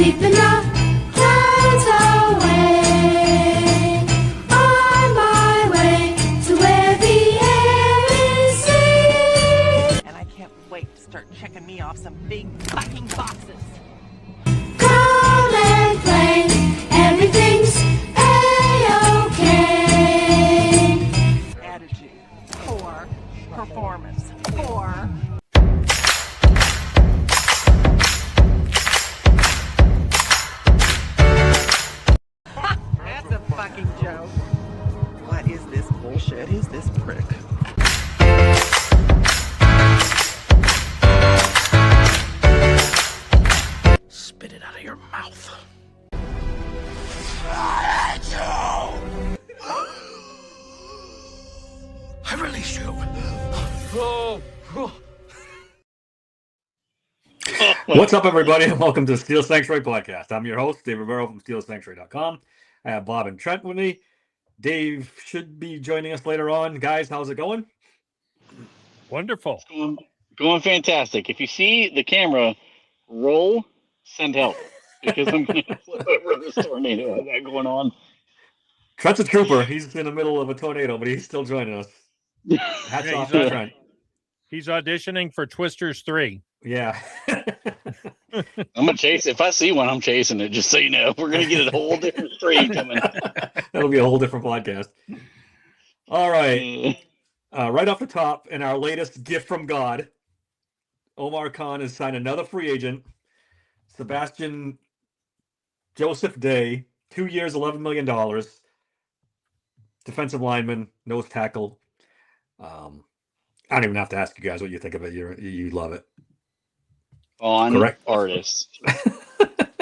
keeping the clouds away. On my way to where the air is sweet. And I can't wait to start checking me off some big fucking boxes. Come and play, everything's A-okay. Attitude. 4. Performance. 4. That's a fucking joke. What is this bullshit? Who's this prick? Spit it out of your mouth. I release you. What's up, everybody, and welcome to the Steel Sanctuary Podcast. I'm your host, Dave Rivero from SteelSanctuary.com. I have Bob and Trent with me. Dave should be joining us later on. Guys, how's it going? Wonderful. Going fantastic. If you see the camera roll, send help because I'm going to flip over this tornado I got going on. Trent's a trooper. He's in the middle of a tornado, but he's still joining us. Hats off to Trent. He's auditioning for Twisters 3. Yeah. I'm going to chase it. If I see one, I'm chasing it, just so you know. We're going to get a whole different stream coming. That'll be a whole different podcast. All right. Right off the top, in our latest gift from God, Omar Khan has signed another free agent, Sebastian Joseph Day, 2 years, $11 million. Defensive lineman, nose tackle. I don't even have to ask you guys what you think of it. You love it. On Correct. artist.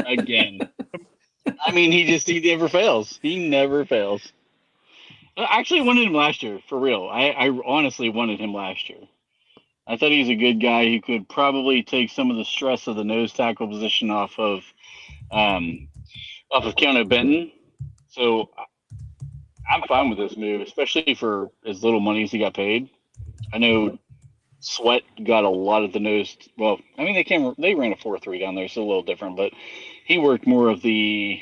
Again. I mean, he never fails. He never fails. I actually wanted him last year, for real. I honestly wanted him last year. I thought he's a good guy. He could probably take some of the stress of the nose tackle position off of Keanu Benton. So I'm fine with this move, especially for as little money as he got paid. I know Sweat got a lot of the nose. Well, I mean, they ran a 4-3 down there, so a little different, but he worked more of the,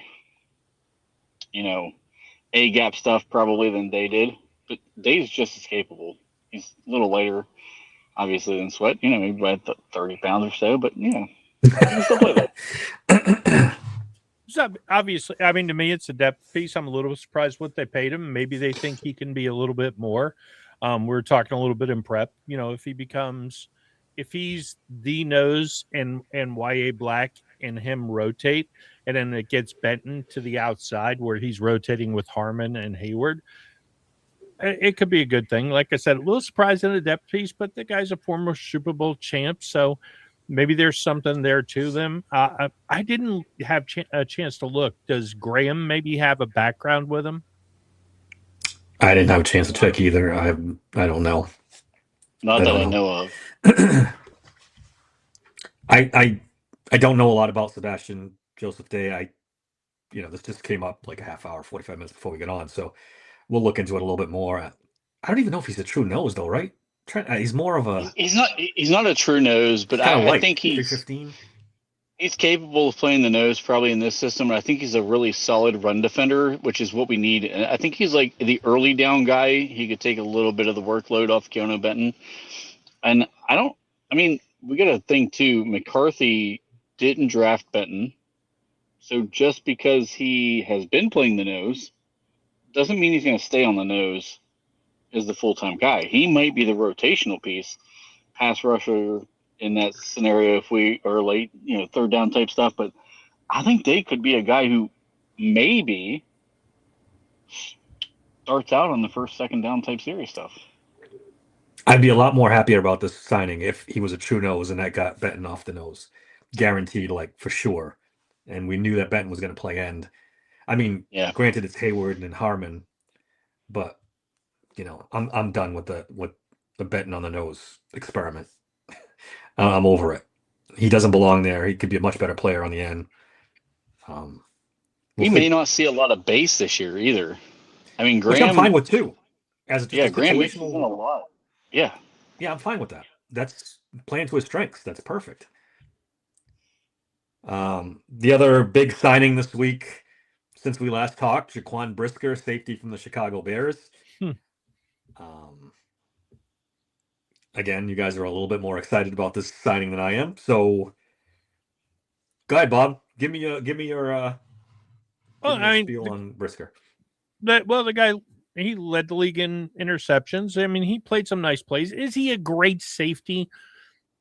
A gap stuff probably than Day did. But Day's just as capable. He's a little lighter, obviously, than Sweat. Maybe about 30 pounds or so, but he can still play that. So obviously, I mean, to me, it's a depth piece. I'm a little surprised what they paid him. Maybe they think he can be a little bit more. We're talking a little bit in prep. If he's the nose and YA Black and him rotate, and then it gets Benton to the outside where he's rotating with Harmon and Hayward, it could be a good thing. Like I said, a little surprised in the depth piece, but the guy's a former Super Bowl champ, so maybe there's something there to them. I didn't have a chance to look. Does Graham maybe have a background with him? I didn't have a chance to check either. I don't know. Not that I know of. I don't know a lot about Sebastian Joseph Day. This just came up like a half hour, 45 minutes before we get on, so we'll look into it a little bit more. I don't even know if he's a true nose, though, right? Trent, he's more of a. He's not a true nose, but I think he's 315. He's capable of playing the nose probably in this system. And I think he's a really solid run defender, which is what we need. And I think he's like the early down guy. He could take a little bit of the workload off Keanu Benton. And we got to think too, McCarthy didn't draft Benton. So just because he has been playing the nose doesn't mean he's going to stay on the nose as the full-time guy. He might be the rotational piece, pass rusher in that scenario if we are late, third down type stuff. But I think Day could be a guy who maybe starts out on the first, second down type series stuff. I'd be a lot more happier about this signing if he was a true nose and that got Benton off the nose. Guaranteed, for sure. And we knew that Benton was going to play end. I mean, Granted it's Hayward and Harmon, but I'm done with the Benton on the nose experiment. I'm over it. He doesn't belong there. He could be a much better player on the end. We may not see a lot of base this year either. I mean, Graham. Which I'm fine with too. Graham makes a lot. Yeah, I'm fine with that. That's playing to his strengths. That's perfect. The other big signing this week, since we last talked, Jaquan Brisker, safety from the Chicago Bears. Again, you guys are a little bit more excited about this signing than I am. So, go ahead, Bob. Give me your spiel on Brisker. The guy, he led the league in interceptions. I mean, he played some nice plays. Is he a great safety?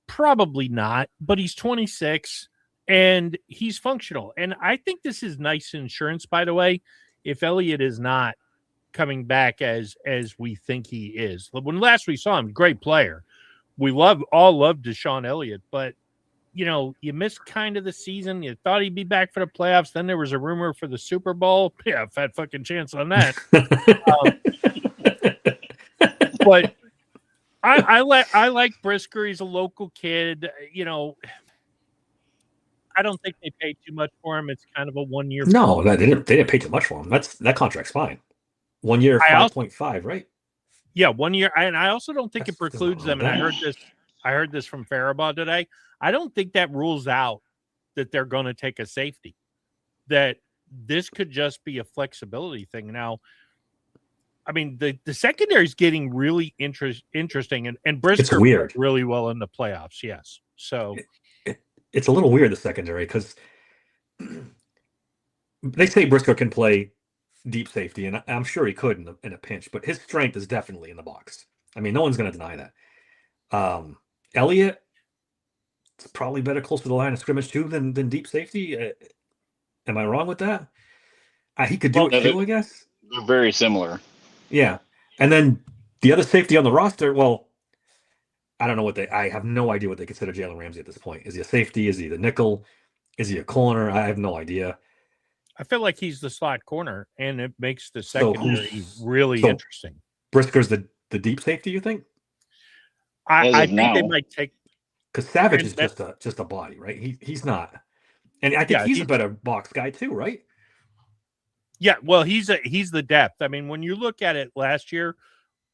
Probably not, but he's 26 and he's functional. And I think this is nice insurance, by the way, if Elliott is not coming back as we think he is. When last we saw him, great player. We all love Deshaun Elliott, but you missed kind of the season. You thought he'd be back for the playoffs. Then there was a rumor for the Super Bowl. Yeah, fat fucking chance on that. But I like Brisker. He's a local kid. I don't think they paid too much for him. It's kind of a 1 year. No, they didn't pay too much for him. That contract's fine. 1 year, 5.5, right? Yeah, 1 year. And I also don't think it precludes them. And I heard this from Faribaugh today. I don't think that rules out that they're going to take a safety. That this could just be a flexibility thing. Now, I mean, the secondary is getting really interesting, and Brisker weird. Really well in the playoffs. Yes, so it's a little weird, the secondary, because they say Brisker can play deep safety, and I'm sure he could in a pinch, but his strength is definitely in the box. I mean, no one's going to deny that. Elliott, it's probably better close to the line of scrimmage too than deep safety. Am I wrong with that? He could do it too, I guess. They're very similar. Yeah. And then the other safety on the roster, well, I don't know I have no idea what they consider Jalen Ramsey at this point. Is he a safety? Is he the nickel? Is he a corner? I have no idea. I feel like he's the slot corner, and it makes the secondary really interesting. Brisker's the deep safety, you think? I think they might take, because Savage is just a body, right? He's not, and I think he's a better box guy too, right? Yeah, well, he's the depth. I mean, when you look at it last year,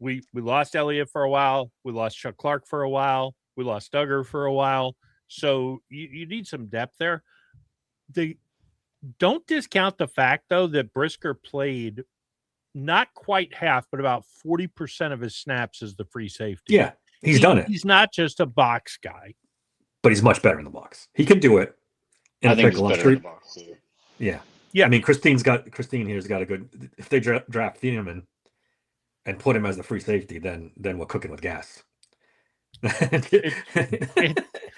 we lost Elliott for a while, we lost Chuck Clark for a while, we lost Duggar for a while. So you need some depth there. Don't discount the fact, though, that Brisker played not quite half, but about 40% of his snaps as the free safety. Yeah, he's done it. He's not just a box guy. But he's much better in the box. He can do it. I think he's better in the box, too. Yeah. Yeah. I mean, Christine here's got a good... If they draft Thieneman and put him as the free safety, then we're cooking with gas.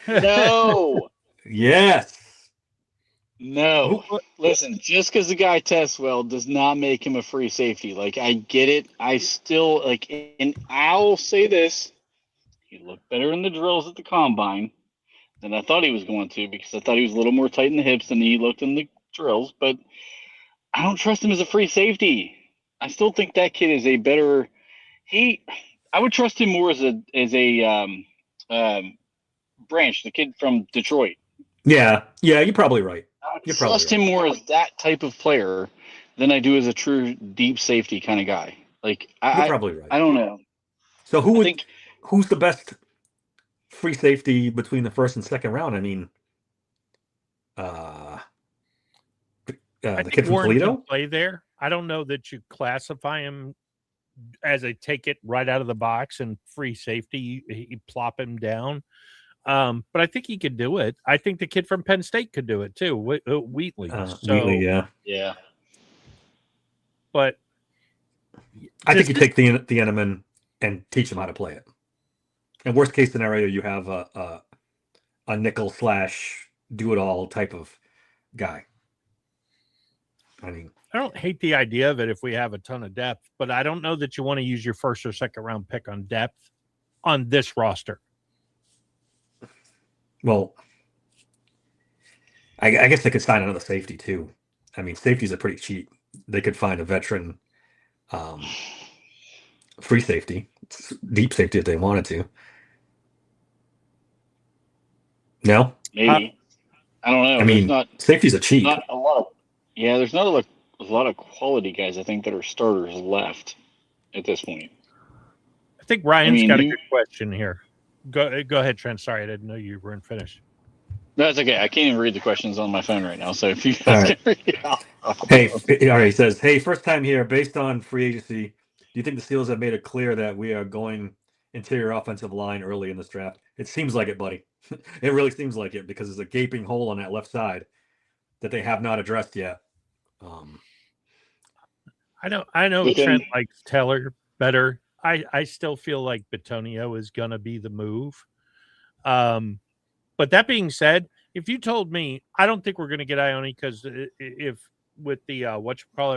No. Yes. No. Listen, just because the guy tests well does not make him a free safety. Like, I get it. I still, and I'll say this. He looked better in the drills at the combine than I thought he was going to, because I thought he was a little more tight in the hips than he looked in the drills, but I don't trust him as a free safety. I still think that kid is a better... I would trust him more as a Branch, the kid from Detroit. Yeah, you're probably right. I would trust him more as that type of player than I do as a true deep safety kind of guy. Like, you're probably right. I don't know. So who's the best free safety between the first and second round? I mean, the kid from Toledo play there. I don't know that you classify him as a take it right out of the box and free safety. You plop him down. But I think he could do it. I think the kid from Penn State could do it too. Wheatley. Wheatley, yeah. But I think you take the Thieneman and teach him how to play it. In worst case scenario, you have a nickel / do it all type of guy. I mean, I don't hate the idea of it if we have a ton of depth, but I don't know that you want to use your first or second round pick on depth on this roster. Well, I guess they could sign another safety too. I mean, safeties are pretty cheap. They could find a veteran free safety, deep safety if they wanted to. No? Maybe. I don't know. I mean, safeties are cheap. There's not a lot of quality guys, I think, that are starters left at this point. I think Ryan's got a good question here. Go ahead, Trent. Sorry, I didn't know you weren't finished. No, that's okay. I can't even read the questions on my phone right now. So if you All guys right. can read it out. Hey, all right. He says, "Hey, first time here. Based on free agency, do you think the Steelers have made it clear that we are going interior offensive line early in this draft?" It seems like it, buddy. It really seems like it because there's a gaping hole on that left side that they have not addressed yet. I know But then- Trent likes Teller better. I still feel like Bitonio is going to be the move. But that being said, if you told me, I don't think we're going to get Ione because if with the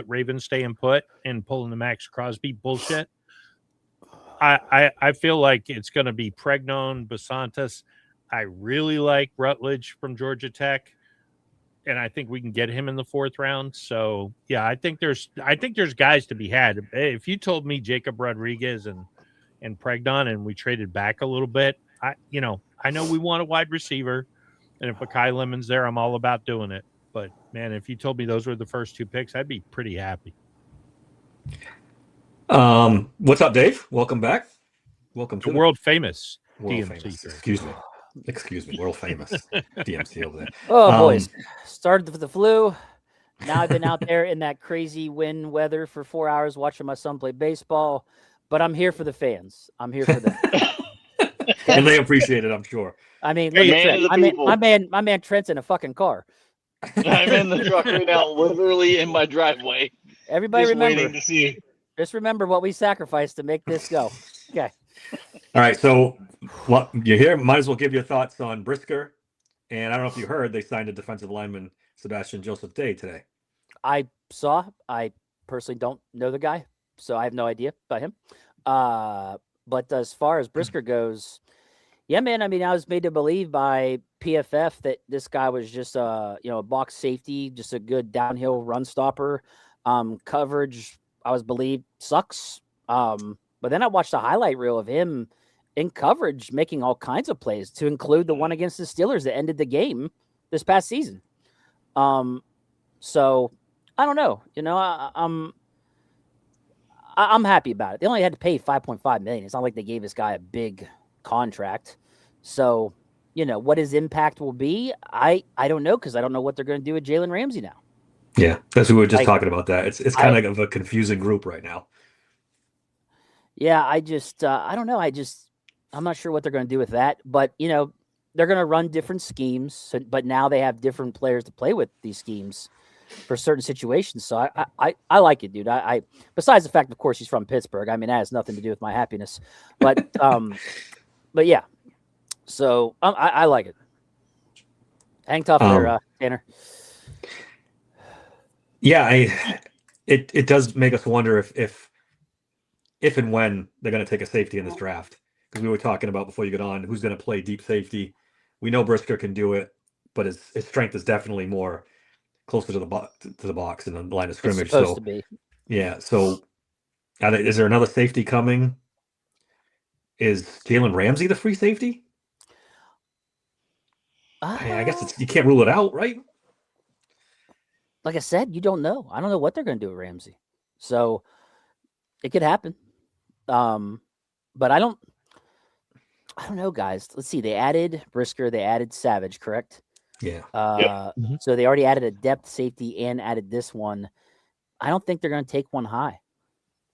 Ravens staying put and pulling the Max Crosby bullshit, I feel like it's going to be Pregnon, Basantas. I really like Rutledge from Georgia Tech, and I think we can get him in the 4th round. So yeah, I think there's guys to be had. If you told me Jacob Rodriguez and Pregnon and we traded back a little bit, I know we want a wide receiver, and if Akai Lemon's there, I'm all about doing it. But man, if you told me those were the first 2 picks, I'd be pretty happy. What's up, Dave? Welcome back. Welcome to The world famous world DMC. famous. Excuse me, world famous DMC over there. Oh, boys. Started with the flu. Now I've been out there in that crazy wind weather for 4 hours watching my son play baseball, but I'm here for the fans. I'm here for them. And they appreciate it, I'm sure. I mean, Hey, look at man Trent. of the people. My man Trent's in a fucking car. I'm in the truck right now, literally in my driveway. Everybody Just waiting remember, to see. just remember what we sacrificed to make this go. Okay. All right, so what you hear, might as well give your thoughts on Brisker. And I don't know if you heard, they signed a defensive lineman, Sebastian Joseph Day, today. I personally don't know the guy, so I have no idea about him. But as far as Brisker goes, yeah, man, I mean, I was made to believe by PFF that this guy was just a box safety, just a good downhill run stopper. Coverage, I was believed, sucks. But then I watched a highlight reel of him in coverage making all kinds of plays, to include the one against the Steelers that ended the game this past season. So I don't know. I'm happy about it. They only had to pay $5.5 million. It's not like they gave this guy a big contract. So, what his impact will be, I don't know, because I don't know what they're going to do with Jalen Ramsey now. Yeah, that's what we were just Like, talking about. That it's kind of a confusing group right now. Yeah, I don't know. I'm not sure what they're going to do with that. But, they're going to run different schemes. But now they have different players to play with these schemes for certain situations. So I like it, dude. I besides the fact, of course, he's from Pittsburgh. I mean, that has nothing to do with my happiness. But but yeah. So I like it. Hang tough there, Tanner. Yeah, it does make us wonder if and when they're going to take a safety in this draft, because we were talking about before you get on who's going to play deep safety. We know Brisker can do it, but his strength is definitely more closer to the box and the line of scrimmage. It's supposed to be. Yeah. So is there another safety coming? Is Jalen Ramsey the free safety? I guess you can't rule it out, right? Like I said, you don't know. I don't know what they're going to do with Ramsey. So it could happen. But I don't know, guys. Let's see. They added Brisker. They added Savage, correct? Yeah. So they already added a depth safety and added this one. I don't think they're going to take one high.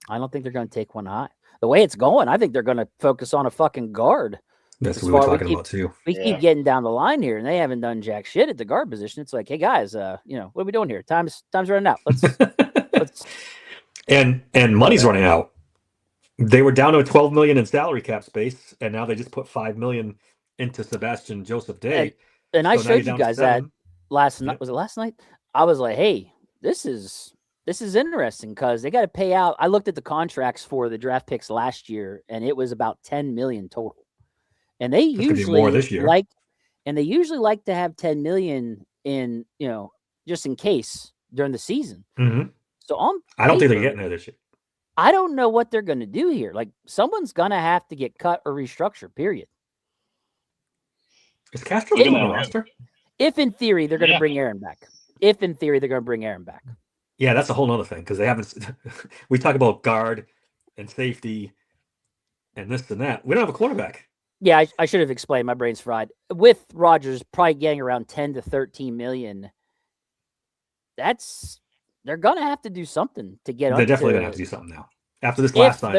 The way it's going, I think thare going to focus on a fucking guard. That's what we were talking about too. We keep getting down the line here, and they haven't done jack shit at the guard position. It's like, hey guys, what are we doing here? Time's running out. Let's and money's running out. They were down to $12 million in salary cap space, and now they just put $5 million into Sebastian Joseph Day. And I So now showed you're you down to guys that 7. last night. Yep. Was it last night? I was like, hey, this is interesting, because they got to pay out. I looked at the contracts for the draft picks last year, and it was about $10 million total. And they That's gonna be usually more this year. like to have $10 million in, just in case during the season. Mhm. So I don't think they're paper, getting there this year. I don't know what they're going to do here. Like, someone's going to have to get cut or restructure, period. Is Castro still on the Yeah. roster? If in theory they're going to Yeah. bring Aaron back. Yeah, that's a whole nother thing, because they haven't. We talk about guard and safety and this and that. We don't have a quarterback. Yeah, I should have explained. My brain's fried. With Rodgers probably getting around 10 to 13 million, they're gonna have to do something to get They're up definitely to, gonna have to do something now. After this last signing,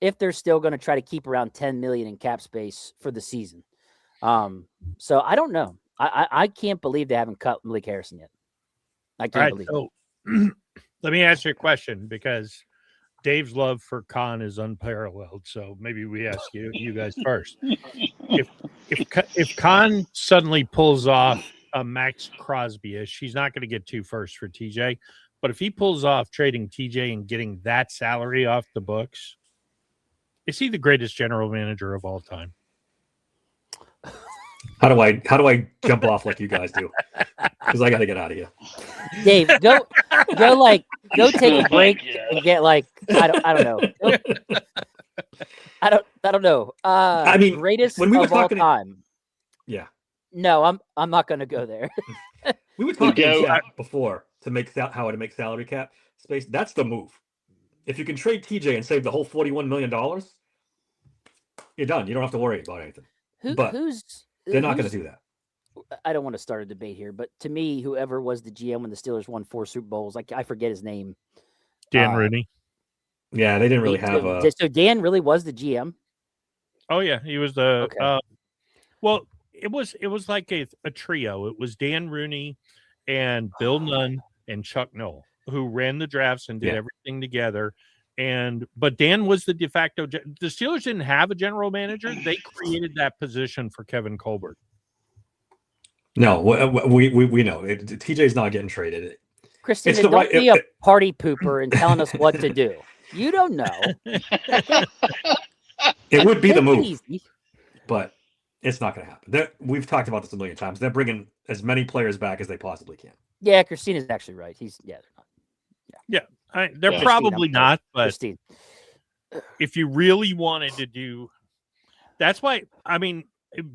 if they're still going to try to keep around 10 million in cap space for the season. So I don't know. I can't believe they haven't cut Malik Harrison yet. I can't believe it. So let me ask you a question, because Dave's love for Khan is unparalleled. So maybe we ask you guys first. If Khan suddenly pulls off a Max Crosby-ish, he's not going to get 2 firsts for TJ. But if he pulls off trading TJ and getting that salary off the books, is he the greatest general manager of all time? how do I jump off like you guys do? Because I got to get out of here. Dave, go take a break and get I don't know. I don't know. I mean, greatest when we were of all talking, time. yeah, No, I'm not going to go there. we were talking in chat before to make how to make salary cap space. That's the move. If you can trade TJ and save the whole $41 million, you're done. You don't have to worry about anything. They're not going to do that. I don't want to start a debate here, but to me, whoever was the GM when the Steelers won 4 Super Bowls, I forget his name. Dan Rooney. Yeah, they didn't really have a. So Dan really was the GM. Oh yeah, he was the. Okay. Well, it was like a trio. It was Dan Rooney and Bill Nunn and Chuck Noll, who ran the drafts and did everything together. But Dan was the de facto. The Steelers didn't have a general manager. They created that position for Kevin Colbert. No, we know TJ's not getting traded. Christina, don't be a party pooper and telling us what to do. You don't know. It would be the move, but it's not going to happen. We've talked about this a million times. They're bringing as many players back as they possibly can. Yeah, Christina's actually right. They're not. They're probably not, but Christine. If you really wanted to do, that's why. I mean,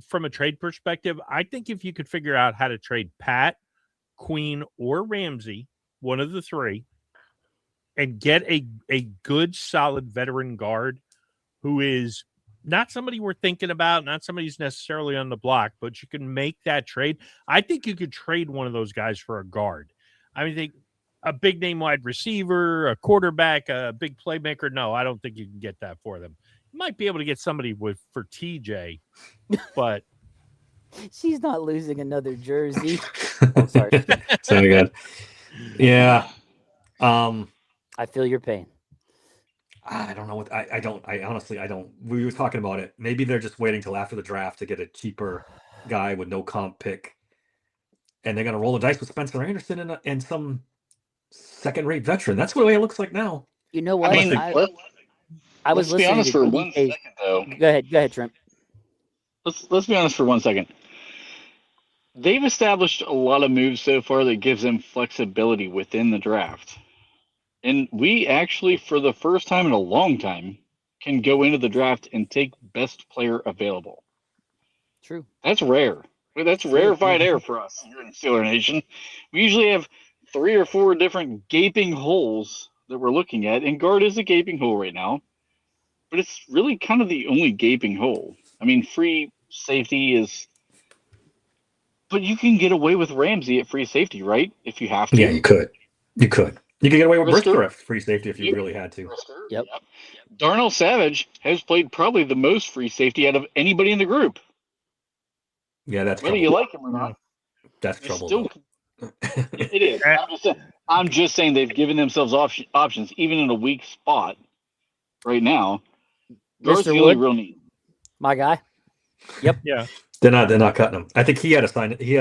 from a trade perspective, I think if you could figure out how to trade Pat, Queen, or Ramsey, one of the 3, and get a good, solid veteran guard who is not somebody we're thinking about, not somebody who's necessarily on the block, but you can make that trade. I think you could trade one of those guys for a guard. I mean, a big name wide receiver, a quarterback, a big playmaker. No, I don't think you can get that for them. You might be able to get somebody for TJ, but she's not losing another jersey. Oh, sorry. Sounded good. Yeah. I feel your pain. I don't know what I honestly don't. We were talking about it. Maybe they're just waiting till after the draft to get a cheaper guy with no comp pick, and they're gonna roll the dice with Spencer Anderson and some second-rate veteran. That's what the way it looks like now. You know what? I mean, I was let's be honest for 1 second, though. Go ahead, Trent. Let's be honest for 1 second. They've established a lot of moves so far that gives them flexibility within the draft. And we actually, for the first time in a long time, can go into the draft and take best player available. True. That's rare. That's rarefied air for us here in Steeler Nation. We usually have 3 or 4 different gaping holes that we're looking at, and guard is a gaping hole right now. But it's really kind of the only gaping hole. I mean, free safety is... But you can get away with Ramsey at free safety, right? If you have to. Yeah, you could. You could get away with Brisker at free safety if you really had to. Yep. Darnell Savage has played probably the most free safety out of anybody in the group. Yeah, that's whether you like him or not. That's trouble. Still, it is. I'm just saying they've given themselves options, even in a weak spot right now. Mr. Wood, real need. My guy. Yep. Yeah. They're not cutting him. I think he had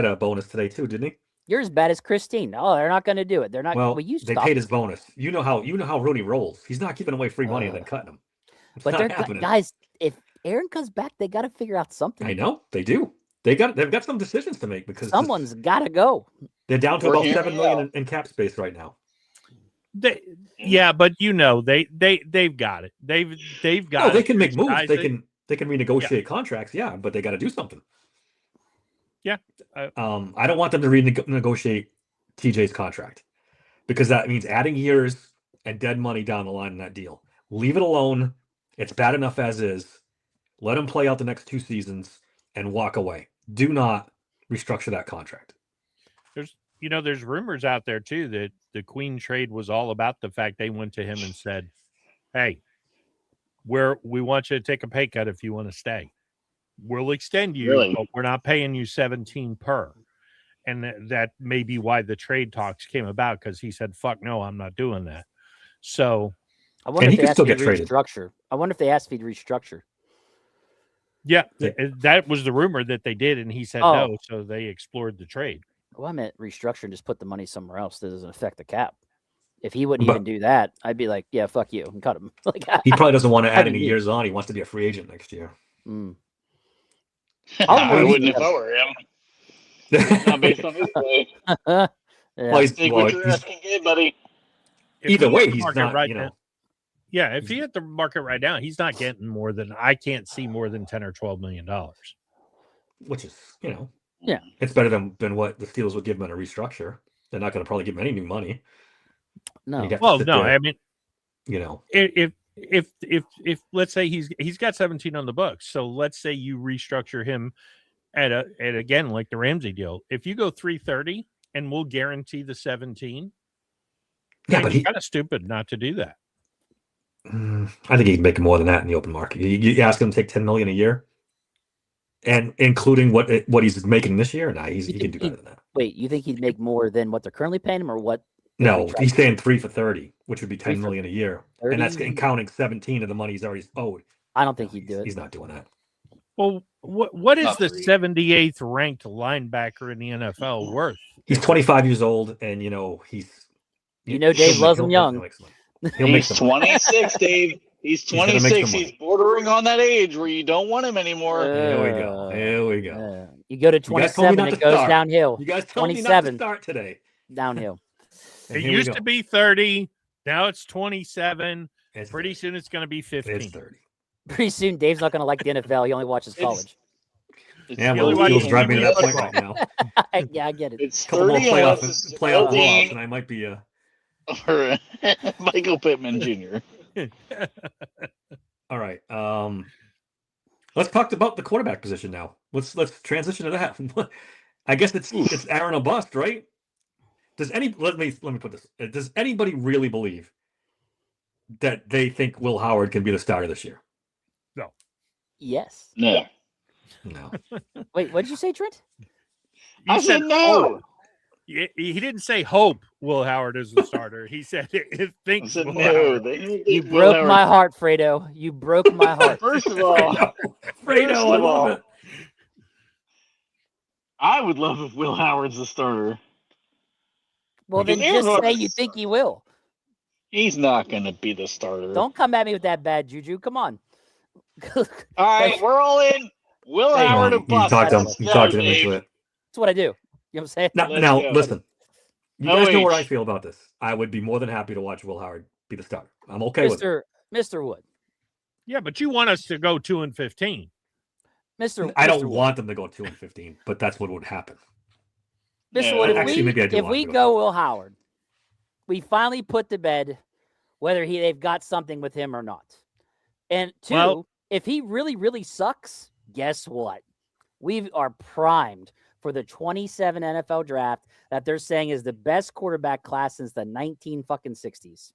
a bonus today too, didn't he? You're as bad as Christine. Oh, they're not going to do it. They're not. Well, they paid his bonus. You know how Rooney rolls. He's not giving away free money and then cutting him. But they're guys. If Aaron comes back, they got to figure out something. I know they do. They've got some decisions to make because someone's got to go. They're down to about $7 million in cap space right now. But they've got it. They've got. No, they can make moves. They can renegotiate contracts. Yeah, but they got to do something. Yeah. I don't want them to renegotiate TJ's contract because that means adding years and dead money down the line in that deal. Leave it alone. It's bad enough as is. Let him play out the next 2 seasons and walk away. Do not restructure that contract. There's rumors out there too that the Queen trade was all about the fact they went to him and said, "Hey, we want you to take a pay cut if you want to stay. We'll extend you, Really? but we're not paying you 17 per." And that may be why the trade talks came about, because he said, "Fuck no, I'm not doing that." So I wonder And he if they could asked still if he'd get traded. restructure. I wonder if they asked if he'd restructure. yeah, Yeah. that was the rumor that they did, and he said Oh. no. So they explored the trade. Well, I meant restructure and just put the money somewhere else that doesn't affect the cap. If he wouldn't But- even do that, I'd be like, yeah, fuck you, and cut him. Like, He probably doesn't want to add Having any you. years on. He wants to be a free agent next year. mm. I leave wouldn't it. if I were him. Not based on his play. Yeah. Well, he's, Take well, what you're he's- asking, good, buddy. If either he way, hit the he's market not. right You now- know, Yeah, if he hit the market right now, he's not getting more than, I can't see more than $10 or $12 million. which is Yeah. it's better than what the Steelers would give him in a restructure. They're not going to probably give him any new money. No. You got to Well, sit no, there, I mean, if let's say he's got 17 on the books, so let's say you restructure him at again like the Ramsey deal. If you go 330 and we'll guarantee the 17, yeah, then but you're he. kind of stupid not to do that. I think he can make more than that in the open market. You ask him to take $10 million a year, and including what he's making this year. Nah, he can do better than that. Wait, you think he'd make more than what they're currently paying him, or what? No, we try he's to- saying 3 for 30, which would be 3 $10 for million a year, 30? and that's counting 17 of the money he's already owed. I don't think No, he'd do it. He's not doing that. Well, what is Not the three. 78th ranked linebacker in the NFL worth? He's 25 years old, and he's. You know Dave loves him young. He'll make He's some money. 26, Dave. He's gonna make some 26. money. He's bordering on that age where you don't want him anymore. Here we go. Here we go. You go to You guys told me 27, not it to goes start. downhill. You guys told me not to 27. start today. Downhill. And It here we used go. to be 30. Now it's 27. It's Pretty 30. soon it's going to be 15. It's 30. Pretty soon, Dave's not going to like the NFL. He only watches It's- college. It's Yeah, the well, only the way Steelers you drive me to can that be point right now. Yeah, I get it. It's A couple more 30 playoff unless it's blowouts, Dean and I might be. or Michael Pittman Jr. All right. Let's talk about the quarterback position now. Let's transition to that. I guess it's Aaron or bust, right? Does let me put this. Does anybody really believe that they think Will Howard can be the starter this year? Yes. No. No. Wait, what did you say, Trent? I said no. He didn't say hope Will Howard is the starter. He said it I thinks said Will no. Howard. They don't You think Will broke Howard- my heart, Fredo. You broke my heart. First of all, Fredo, I love it. I would love if Will Howard's the starter. Well, then Because Aaron just say Rodgers you is think he will. He's not going to be the starter. Don't come at me with that bad juju. Come on. All right, we're all in. Will Hey, Howard You a bust. talked him. Let's You go, talked him Dave. into it. That's what I do. You know what I'm saying? Now, Let's go. listen. You guys know what I OH. feel about this. I would be more than happy to watch Will Howard be the starter. I'm okay with it. Mr. Wood. Yeah, but you want us to go 2-15. Mr. I don't Mr. Wood. want them to go 2-15, but that's what would happen. Mr. Yeah, Wood, if actually, maybe I do if want we to go go Will Howard, we finally put to bed whether they've got something with him or not. And two, Well- if he really, really sucks, guess what? We are primed for the 27 NFL draft that they're saying is the best quarterback class since the 1960s.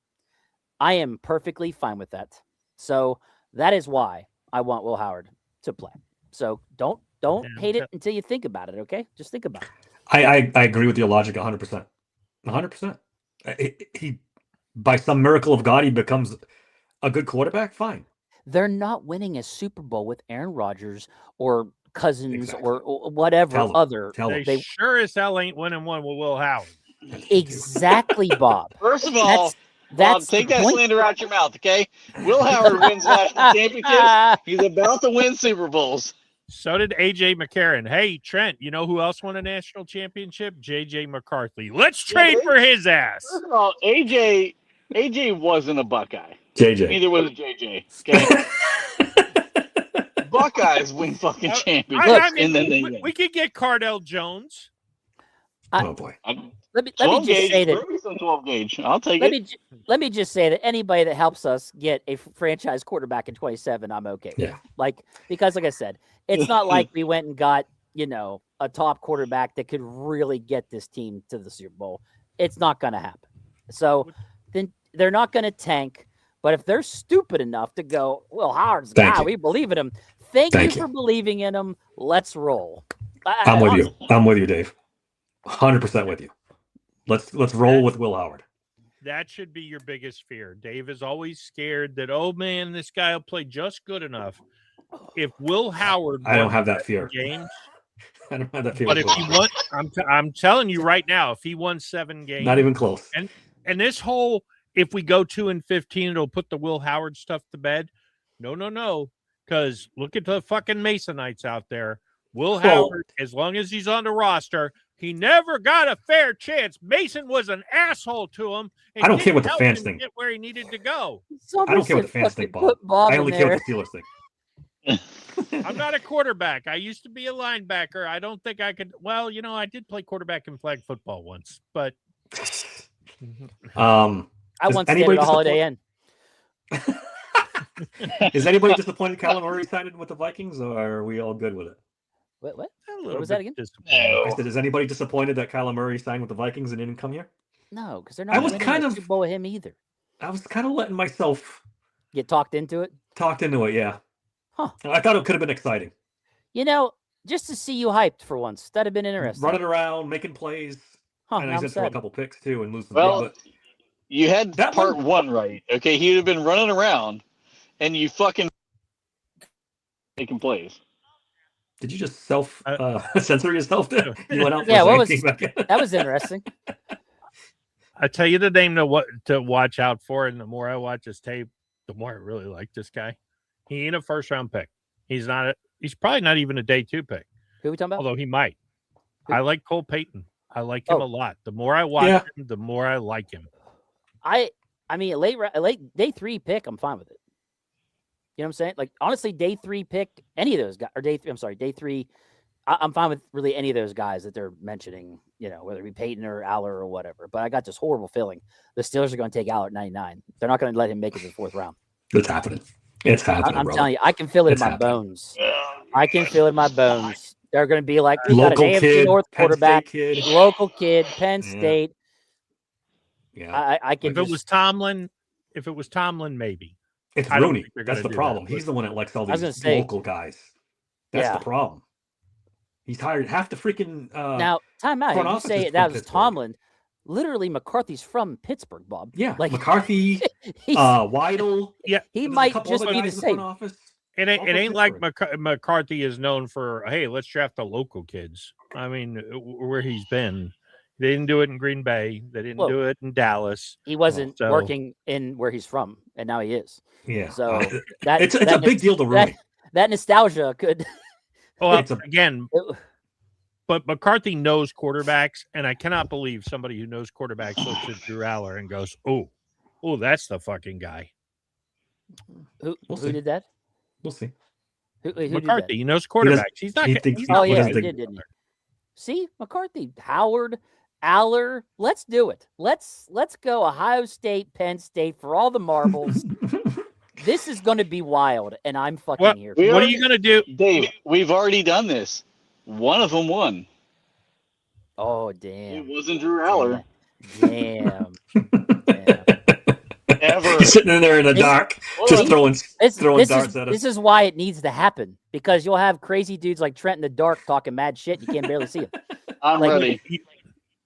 I am perfectly fine with that. So that is why I want Will Howard to play. So don't Damn, hate it that- until you think about it, okay? Just think about it. I agree with your logic 100%. 100%. He by some miracle of God, he becomes a good quarterback. Fine. They're not winning a Super Bowl with Aaron Rodgers or Cousins Exactly. or whatever Tell 'em. other. Tell They, him. sure as hell ain't winning one with Will Howard. Exactly, Bob. First of all, That's Bob, that's take the that point. slander out your mouth, okay? Will Howard wins national championships. He's about to win Super Bowls. So did AJ McCarron. Hey, Trent, you know who else won a national championship? JJ McCarthy. Let's trade Yeah, for his ass. First of all, AJ wasn't a Buckeye. JJ. Neither was JJ. Okay, Buckeyes win fucking championships, I mean, and then they we win. could get Cardell Jones. Oh boy. Let me 12 just gauge. say that. Throw me some 12 gauge. I'll take Let it. me let me just say that anybody that helps us get a franchise quarterback in 27, I'm okay with. Yeah. Because like I said, it's not like we went and got, a top quarterback that could really get this team to the Super Bowl. It's not going to happen. So then they're not going to tank. But if they're stupid enough to go, Will Howard's the guy, we believe in him. Thank you for believing in him. Let's roll. I'm with you. I'm with you, Dave. 100% with you. Let's roll with Will Howard. That should be your biggest fear. Dave is always scared that, oh man, this guy will play just good enough. If Will Howard, I don't have that fear. Games, I don't have that fear. But if he won, I'm telling you right now, if he won 7 games, not even close. And this whole, if we go 2-15, it'll put the Will Howard stuff to bed. No, because look at the fucking Masonites out there. Will Howard, as long as he's on the roster, he never got a fair chance. Mason was an asshole to him. And I don't care what the fans think. Get where he needed to go. I don't care what the fans think, Bob. I only care what the Steelers think. I'm not a quarterback. I used to be a linebacker. I don't think I could. Well, I did play quarterback in flag football once, but I once stayed at a Holiday Inn. Is anybody disappointed Kyler Murray signed with the Vikings, or are we all good with it? What was that again? I said, is anybody disappointed that Kyler Murray signed with the Vikings and didn't come here? No, because they're not winning the Super Bowl with him either. I was kind of letting myself get talked into it. Yeah. Huh. I thought it could have been exciting. Just to see you hyped for once. That'd have been interesting. Running around, making plays. And he's throw a couple picks too and lose the game. But you had that part one right. Okay, he'd have been running around, and you fucking making plays. Did you just censor yourself there? You went out for that was interesting. I tell you the name to watch out for, and the more I watch his tape, the more I really like this guy. He ain't a first-round pick. He's probably not even a day 2 pick. Who are we talking about? Although he might. I like Cole Payton. I like him a lot. The more I watch him, the more I like him. I mean, a late day 3 pick, I'm fine with it. You know what I'm saying? Like, honestly, day 3 pick, any of those guys, or day 3, I'm fine with really any of those guys that they're mentioning, whether it be Peyton or Aller or whatever. But I got this horrible feeling the Steelers are going to take Aller at 99. They're not going to let him make it to the 4th round. It's happening. It's happening. I'm telling you, I can feel it in my bones. I can feel it in my bones. They're going to be like, we got an AFC North quarterback, local kid, Penn State. Yeah. I can. If it was Tomlin, maybe. It's Rooney. That's the problem. He's the one that likes all these local guys. That's the problem. He's hired half the freaking. Now, time out. You say that was Tomlin. Literally, McCarthy's from Pittsburgh, Bob. Yeah, like McCarthy, Weidel. Yeah, he might just be the same. It ain't like McCarthy is known for, hey, let's draft the local kids. I mean, where he's been. They didn't do it in Green Bay. They didn't do it in Dallas. He wasn't working in where he's from, and now he is. Yeah. So it's a big deal to Rooney. That nostalgia could. Well, but McCarthy knows quarterbacks, and I cannot believe somebody who knows quarterbacks looks at Drew Aller and goes, "Oh, that's the fucking guy." Who did that? We'll see. Who McCarthy, he knows quarterbacks. He's not. He did, didn't he? See, McCarthy, Howard, Aller. Let's do it. Let's go Ohio State, Penn State for all the marbles. This is going to be wild, and I'm fucking here. What are you going to do, Dave? We've already done this. One of them won. Oh damn! It wasn't Drew Aller. Damn. Ever. He's sitting in there in the dark, just throwing darts at us. This is why it needs to happen, because you'll have crazy dudes like Trent in the dark talking mad shit. You can't barely see him. I'm ready.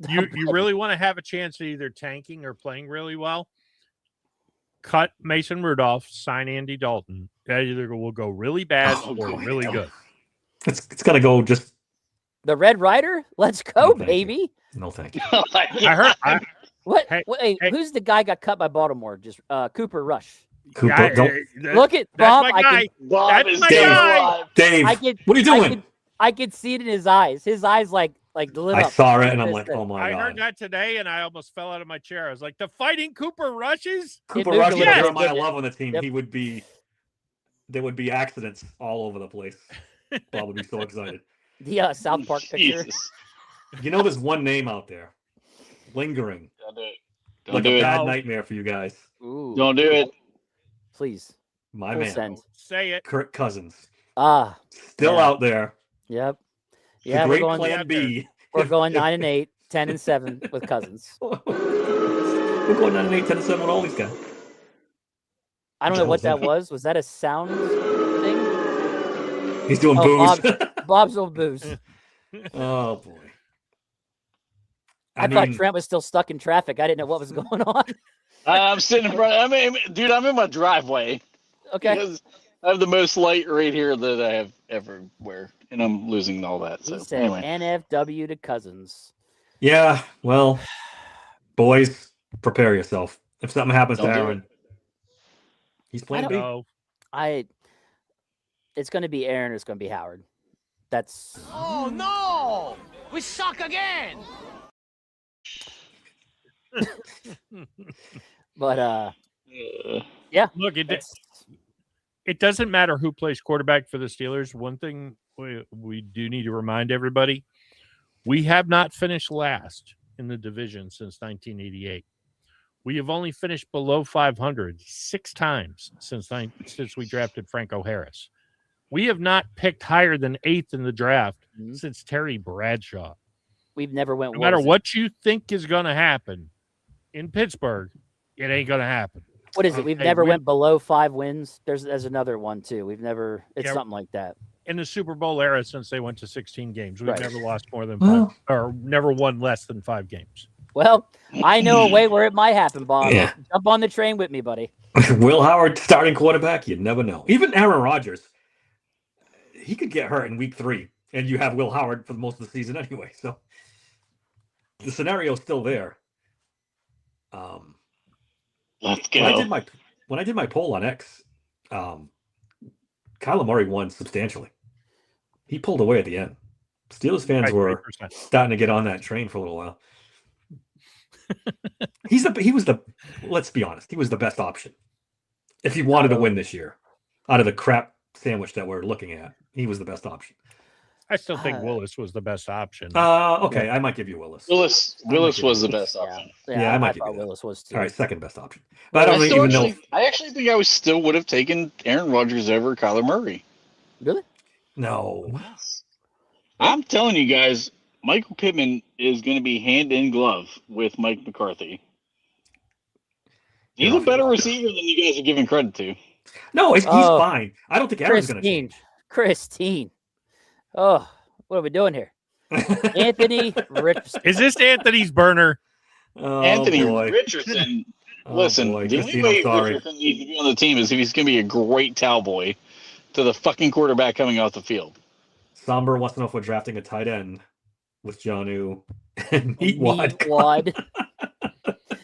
You really want to have a chance at either tanking or playing really well? Cut Mason Rudolph, sign Andy Dalton. That either will go really bad or really good. It's gonna go just the Red Rider. Let's go, baby. No, thank you. I heard. Who's the guy got cut by Baltimore? Just Cooper Rush. Look at Bob. Bob is my guy. Dave, what are you doing? I could see it in his eyes. His eyes like lit up. I saw it and I'm like, oh my God. I heard that today and I almost fell out of my chair. I was like, the Fighting Cooper Rushes? Cooper Rush would have Jeremiah Love on the team. Yep. There would be accidents all over the place. Bob would be so excited. The South Park picture. You know, there's one name out there lingering, Don't do it. like Don't do a it. bad No. nightmare for you guys. Ooh, Don't do it. please. My Full man, send. Say it. Kirk Cousins, Ah, still Yeah. out there. yep. The Yeah, we're great going. Plan B. We're going 9-8, 10-7 with Cousins. We're going 9-8, 10-7 with all these guys. I don't know what that was. Was that a sound thing? He's doing Oh, booze. Bob's old booze. Oh boy. I thought Trent was still stuck in traffic. I didn't know what was going on. I'm sitting in front. Dude, I'm in my driveway. Okay. Because I have the most light right here that I have everywhere, and I'm losing all that. So He said anyway, NFW to Cousins. Yeah, well, boys, prepare yourself. If something happens to Don't do it. Aaron, he's playing B. No. It's going to be Aaron or it's going to be Howard. That's Oh no! We suck again! but Look, that's- it doesn't matter who plays quarterback for the Steelers. One thing we do need to remind everybody, we have not finished last in the division since 1988. We have only finished below 500 6 times since we drafted Franco Harris. We have not picked higher than 8th in the draft Mhm. since Terry Bradshaw. we've never went No matter was it? what you think is going to happen in Pittsburgh, it ain't going to happen. What is it? We've Okay, never we- went below 5 wins. There's another one too. We've never. It's Yeah. something like that. In the Super Bowl era, since they went to 16 games, we've Right. never lost more than Well- 5 or never won less than 5 games. Well, I know a way where it might happen, Bob. Yeah. Jump on the train with me, buddy. Will Howard starting quarterback, you never know. Even Aaron Rodgers, he could get hurt in week 3, and you have Will Howard for most of the season anyway. So the scenario's still there. let's When I go. did my poll on X, Kyler Murray won substantially. He pulled away at the end. Steelers fans By were 3%. starting to get on that train for a little while. Let's be honest, he was the best option. If you wanted to win this year, out of the crap sandwich that we're looking at, he was the best option. I still think Uh, Willis was the best option. Okay, I might give you Willis. Willis was the best Yeah, option. Yeah, I might give thought you that. Willis was too. All right, second best option. But I don't still even know. I actually think I still would have taken Aaron Rodgers over Kyler Murray. Really? No. I'm telling you guys, Michael Pittman is going to be hand in glove with Mike McCarthy. He's a better receiver than you guys are giving credit to. No, he's Oh, fine. I don't think Aaron's going to Christine. change. Christine. Oh, what are we doing here? Anthony Richardson. Is this Anthony's burner? Oh, Anthony boy. Richardson. Oh, Listen, boy. the only Christine, way I'm sorry. Richardson needs to be on the team is if he's going to be a great cowboy to the fucking quarterback coming off the field. Somber wants to know if we're drafting a tight end with Jonnu and Meatwad. Meatwad.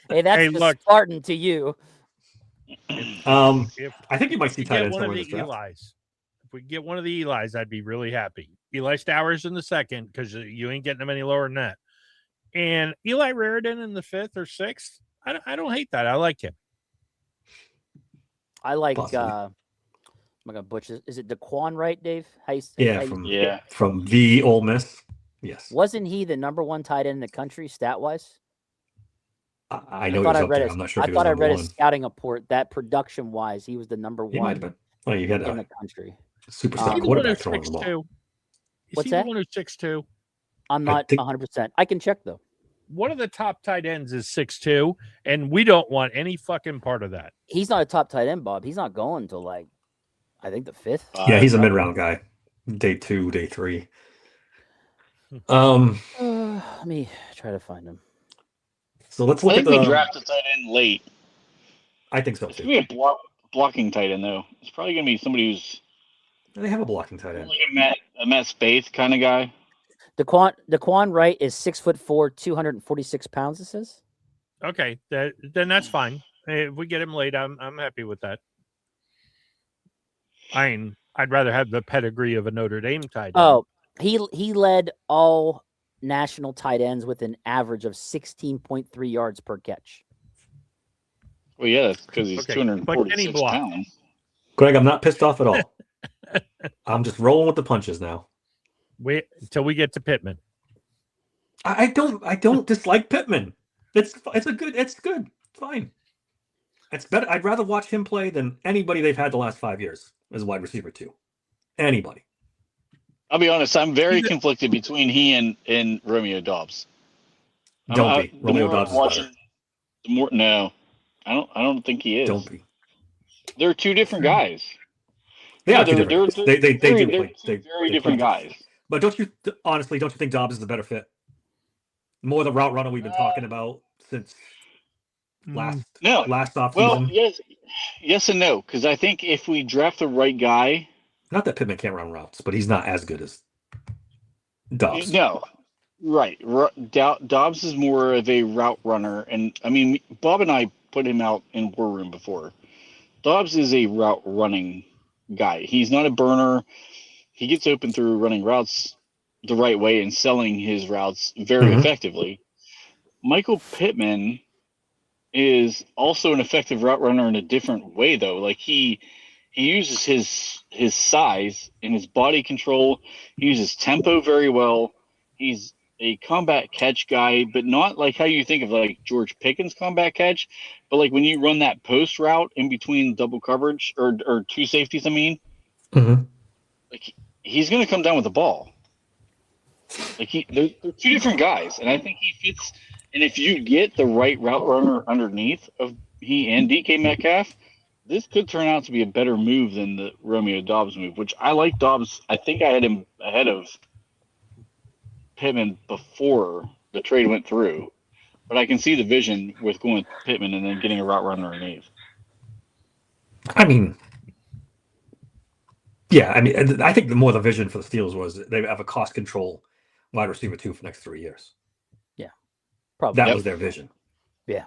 Hey, that's Hey, the look. Spartan to you. If I think you might see we tight get ends one of somewhere the in this draft. Eli's, if we get one of the Eli's, I'd be really happy. Eli Stowers in the second because you ain't getting them any lower than that. And Eli Raridan in the 5th or 6th. I don't hate that. I like him. I like. Possibly. I'm gonna butcher. Is it Daquan Wright, Dave? How you say? Yeah, how you- from Yeah. from the Ole Miss. Yes, Wasn't he the number 1 tight end in the country stat wise? I know he was up there. I'm not sure if I he thought was I number read a one. scouting report that production wise, he was the number He might have 1 been. Oh, you had in a the country. superstar Is he the quarterback throwing the ball. 6'2"? Is What's he that? the one who's 6'2"? I'm I not think- 100%. I can check though. One of the top tight ends is 6'2", and we don't want any fucking part of that. He's not a top tight end, Bob. He's not going to like, I think the 5th. Yeah, he's a mid-round guy. Day 2, day 3. Let me try to find him. So let's I look at think we the. draft a tight end late. I think so It's too. going to be a blocking tight end, though. It's probably going to be somebody who's They have a blocking tight end. like a Matt Spaeth kind of guy. Daquan Wright is 6'4", 246 pounds. It says. Okay, then that's fine. Hey, if we get him late, I'm happy with that. I'd rather have the pedigree of a Notre Dame tight end. Oh, he led all national tight ends with an average of 16.3 yards per catch. Well, yeah, that's because he's Okay, but can he 246 block? pounds. Greg, I'm not pissed off at all. I'm just rolling with the punches now. Wait until we get to Pittman. I don't dislike Pittman. It's good. It's fine. It's better. I'd rather watch him play than anybody they've had the last 5 years as a wide receiver too. Anybody. I'll be honest. I'm very conflicted between he and Romeo Dobbs. Don't be. The Romeo more I'm Dobbs is watching, better. the more no, I don't think he is. Don't be. They're two different guys. They Yeah, are two they're different. they're They very, do they're play. two They very they different play. guys. But don't you think Dobbs is the better fit? More the route runner we've been talking about since last No. offseason. Well, yes and no. Because I think if we draft the right guy, not that Pittman can't run routes, but he's not as good as Dobbs. No, right. Dobbs is more of a route runner, and I mean, Bob and I put him out in War Room before. Dobbs is a route running guy. He's not a burner. He gets open through running routes the right way and selling his routes very effectively. Michael Pittman is also an effective route runner in a different way, though. Like he uses his size and his body control. He uses tempo very well. He's a combat catch guy, but not like how you think of like George Pickens combat catch, but like when you run that post route in between double coverage or two safeties, I mean, like he's going to come down with the ball. Like they're two different guys, and I think he fits. And if you get the right route runner underneath of he and DK Metcalf, this could turn out to be a better move than the Romeo Dobbs move, which I like Dobbs. I think I had him ahead of Pittman before the trade went through, but I can see the vision with going with Pittman and then getting a route runner underneath. I mean, yeah, I think the more the vision for the Steelers was they have a cost control wide receiver 2 for the next 3 years. Yeah, probably. That was their vision. Yeah.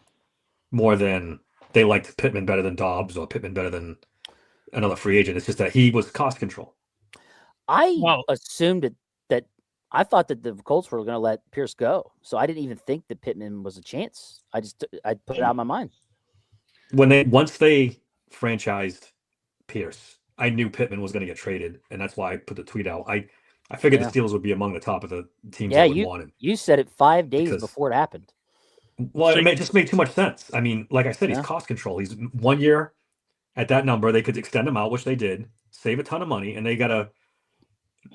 More than they liked Pittman better than Dobbs or Pittman better than another free agent. It's just that he was cost control. I assumed that I thought that the Colts were going to let Pierce go, so I didn't even think that Pittman was a chance. I put it out of my mind. Once they franchised Pierce, I knew Pittman was going to get traded, and that's why I put the tweet out. I figured the Steelers would be among the top of the teams that would want him. You said it 5 days before it happened. Well, it just made too much sense. I mean, like I said, he's cost control. He's 1 year at that number. They could extend him out, which they did, save a ton of money, and they got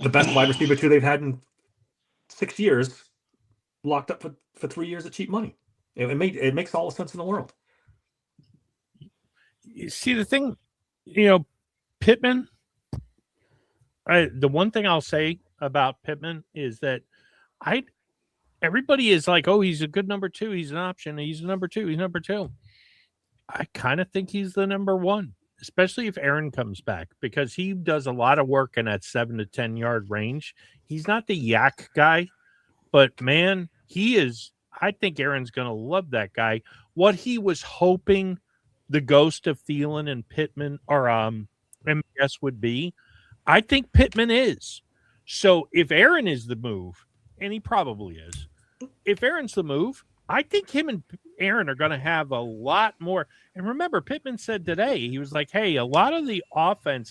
the best wide receiver 2 they've had in 6 years, locked up for 3 years at cheap money. It makes all the sense in the world. You see the thing, Pittman. The one thing I'll say about Pittman is that everybody is like, oh, he's a good number 2. He's an option. He's a number 2. He's number 2. I kind of think he's the number 1, especially if Aaron comes back, because he does a lot of work in that 7 to 10 yard range. He's not the yak guy, but man, he is. I think Aaron's going to love that guy. What he was hoping the ghost of Thielen and Pittman or MVS would be, I think Pittman is. So if Aaron is the move, and he probably is, if Aaron's the move, I think him and Aaron are going to have a lot more. And remember, Pittman said today, he was like, hey, a lot of the offense,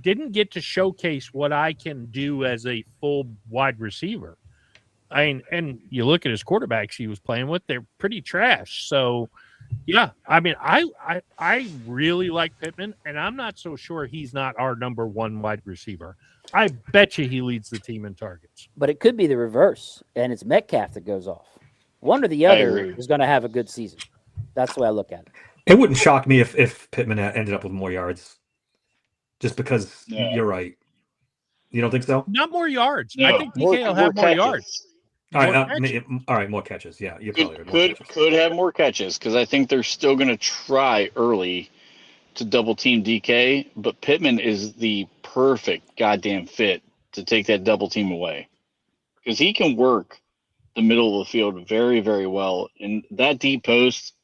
didn't get to showcase what I can do as a full wide receiver. And you look at his quarterbacks he was playing with, they're pretty trash. So, yeah, I really like Pittman, and I'm not so sure he's not our number 1 wide receiver. I bet you he leads the team in targets. But it could be the reverse, and it's Metcalf that goes off. One or the other is going to have a good season. That's the way I look at it. It wouldn't shock me if Pittman ended up with more yards, just because you're right. You don't think so? Not more yards. No, I think DK will have more yards. All right, more catches. Yeah, you probably could have more catches because I think they're still going to try early to double team DK, but Pittman is the perfect goddamn fit to take that double team away because he can work the middle of the field very, very well. And that deep post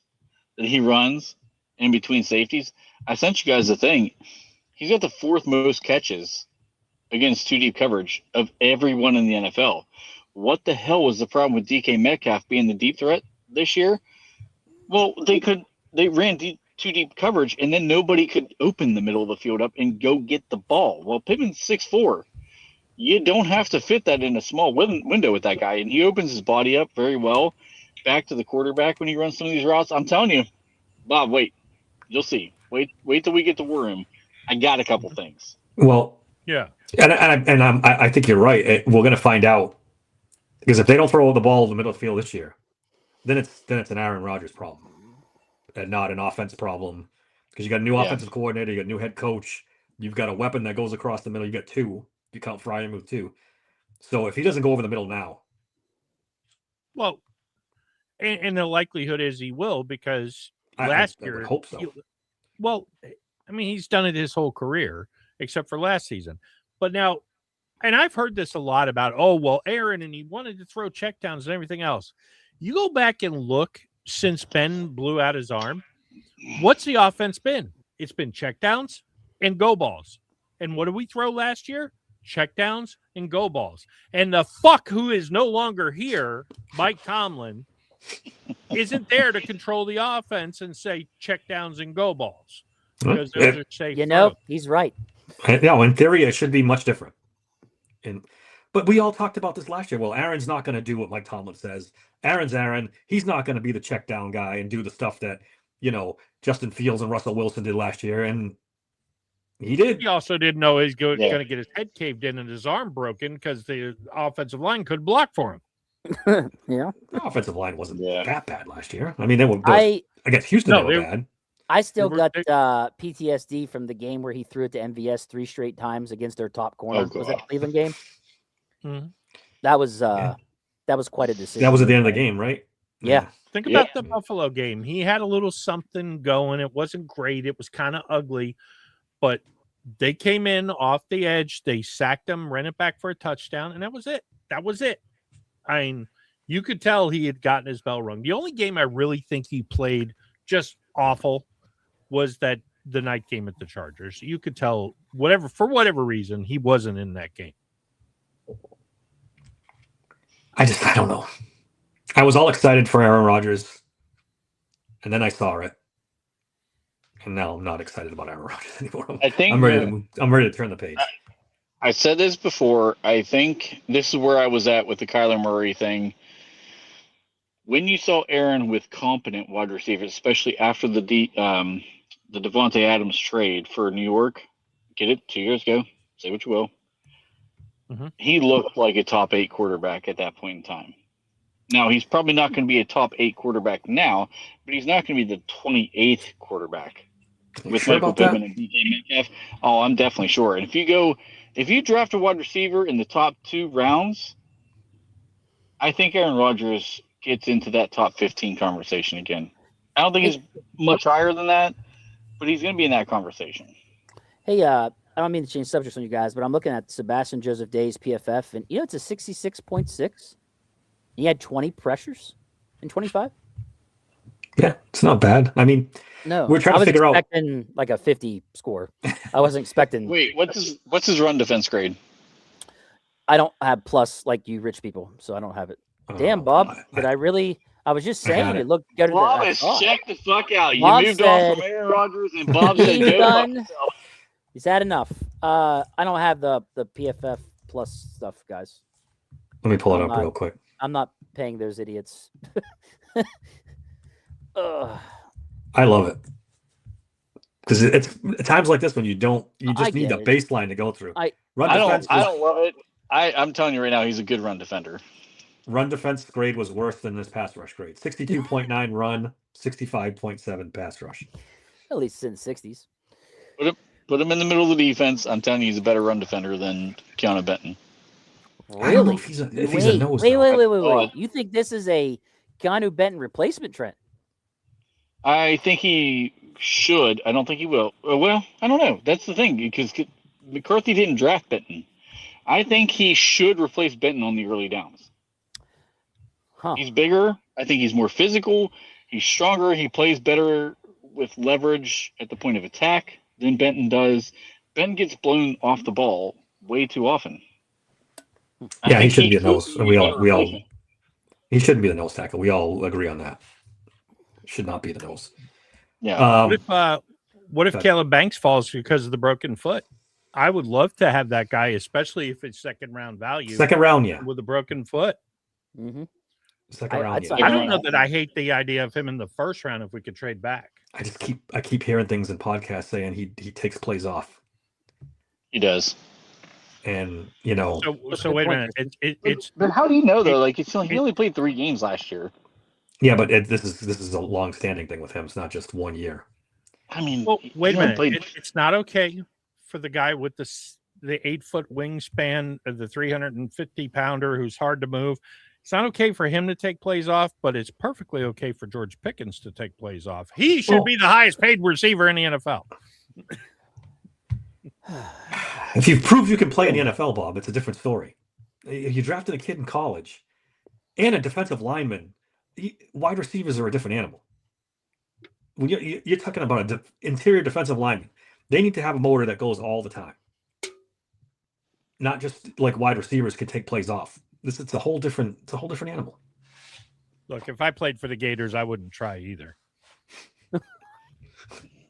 that he runs in between safeties, I sent you guys the thing. He's got the 4th most catches against 2 deep coverage of everyone in the NFL. What the hell was the problem with DK Metcalf being the deep threat this year? Well, they ran 2 deep coverage, and then nobody could open the middle of the field up and go get the ball. Well, Pittman's 6'4". You don't have to fit that in a small window with that guy, and he opens his body up very well back to the quarterback when he runs some of these routes. I'm telling you, Bob, wait, you'll see. Wait till we get to War Room. I got a couple things. Well, Yeah. and I think you're right. We're going to find out because if they don't throw the ball in the middle of the field this year, then it's an Aaron Rodgers problem and not an offense problem because you got a new offensive coordinator, you got a new head coach, you've got a weapon that goes across the middle. You got two. You count Freiermuth too. So if he doesn't go over the middle now, well, and the likelihood is he will because last year, I would hope so. Well, I mean, he's done it his whole career except for last season. But now, and I've heard this a lot about, Aaron, and he wanted to throw checkdowns and everything else. You go back and look since Ben blew out his arm, what's the offense been? It's been checkdowns and go balls. And what did we throw last year? Checkdowns and go balls. And the fuck who is no longer here, Mike Tomlin, isn't there to control the offense and say checkdowns and go balls. Because those are safe. He's right. Yeah, in theory, it should be much different. But we all talked about this last year. Well, Aaron's not going to do what Mike Tomlin says. Aaron's Aaron. He's not going to be the check down guy and do the stuff that, Justin Fields and Russell Wilson did last year. And he did. He also didn't know he's going to get his head caved in and his arm broken because the offensive line couldn't block for him. Yeah. The offensive line wasn't that bad last year. I mean, they were against Houston, they were bad. I still got PTSD from the game where he threw it to MVS 3 straight times against their top corner. Was that the Cleveland game? Mm-hmm. That was quite a decision. That was at the end of the game, right? Yeah. Think about the Buffalo game. He had a little something going. It wasn't great. It was kind of ugly, but they came in off the edge. They sacked him, ran it back for a touchdown, and that was it. I mean, you could tell he had gotten his bell rung. The only game I really think he played just awful was the night game at the Chargers. You could tell for whatever reason, he wasn't in that game. I don't know. I was all excited for Aaron Rodgers, and then I saw it, and now I'm not excited about Aaron Rodgers anymore. I'm ready to turn the page. I said this before. I think this is where I was at with the Kyler Murray thing. When you saw Aaron with competent wide receivers, especially after the Devontae Adams trade for New York, get it 2 years ago, say what you will. Mm-hmm. He looked like a top 8 quarterback at that point in time. Now, he's probably not going to be a top 8 quarterback now, but he's not going to be the 28th quarterback with Michael Pittman and DK Metcalf. Oh, I'm definitely sure. And if you draft a wide receiver in the top 2 rounds, I think Aaron Rodgers gets into that top 15 conversation again. I don't think he's much higher than that, but he's going to be in that conversation. Hey, I don't mean to change subjects on you guys, but I'm looking at Sebastian Joseph Day's PFF, and it's a 66.6. He had 20 pressures in 25. Yeah, it's not bad. I mean, no, we're trying to figure out expecting like a 50 score. I wasn't expecting. Wait, what's his run defense grade? I don't have plus like you rich people, so I don't have it. Damn, Bob, did I really? I was just saying it looked good. Bob is check the fuck out. You moved on from Aaron Rodgers, and Bob said go. He's had enough. I don't have the PFF plus stuff, guys. Let me pull it up real quick. I'm not paying those idiots. I love it because it's times like this when you just need the baseline to go through. I don't love it. I'm telling you right now, he's a good run defender. Run defense grade was worse than this pass rush grade. 62.9 run, 65.7 pass rush. At least in the 60s. Put him in the middle of the defense. I'm telling you, he's a better run defender than Keanu Benton. Really? I don't know if he's a nose. Wait. You think this is a Keanu Benton replacement, Trent? I think he should. I don't think he will. Well, I don't know. That's the thing, because McCarthy didn't draft Benton. I think he should replace Benton on the early downs. He's bigger. I think he's more physical. He's stronger. He plays better with leverage at the point of attack than Benton does. Benton gets blown off the ball way too often. Yeah, he shouldn't be a nose. He shouldn't be the nose tackle. We all agree on that. Should not be the nose. Yeah. What if Caleb Banks falls because of the broken foot? I would love to have that guy, especially if it's second round value. Second round, yeah. With a broken foot. Mm-hmm. Second round, yeah. I don't know that I hate the idea of him in the first round if we could trade back. I keep hearing things in podcasts saying he takes plays off. He does. And so wait a minute. It's but how do you know though? Like he only played 3 games last year. Yeah, but this is a long-standing thing with him. It's not just 1 year. I mean, well, wait a minute. It's not okay for the guy with the 8-foot wingspan of the 350-pounder who's hard to move. It's not okay for him to take plays off, but it's perfectly okay for George Pickens to take plays off. He should be the highest paid receiver in the NFL. If you prove you can play in the NFL, Bob, it's a different story. If you drafted a kid in college and a defensive lineman, wide receivers are a different animal. When you're talking about an interior defensive lineman, they need to have a motor that goes all the time. Not just like wide receivers can take plays off. It's a whole different animal. Look, if I played for the Gators, I wouldn't try either.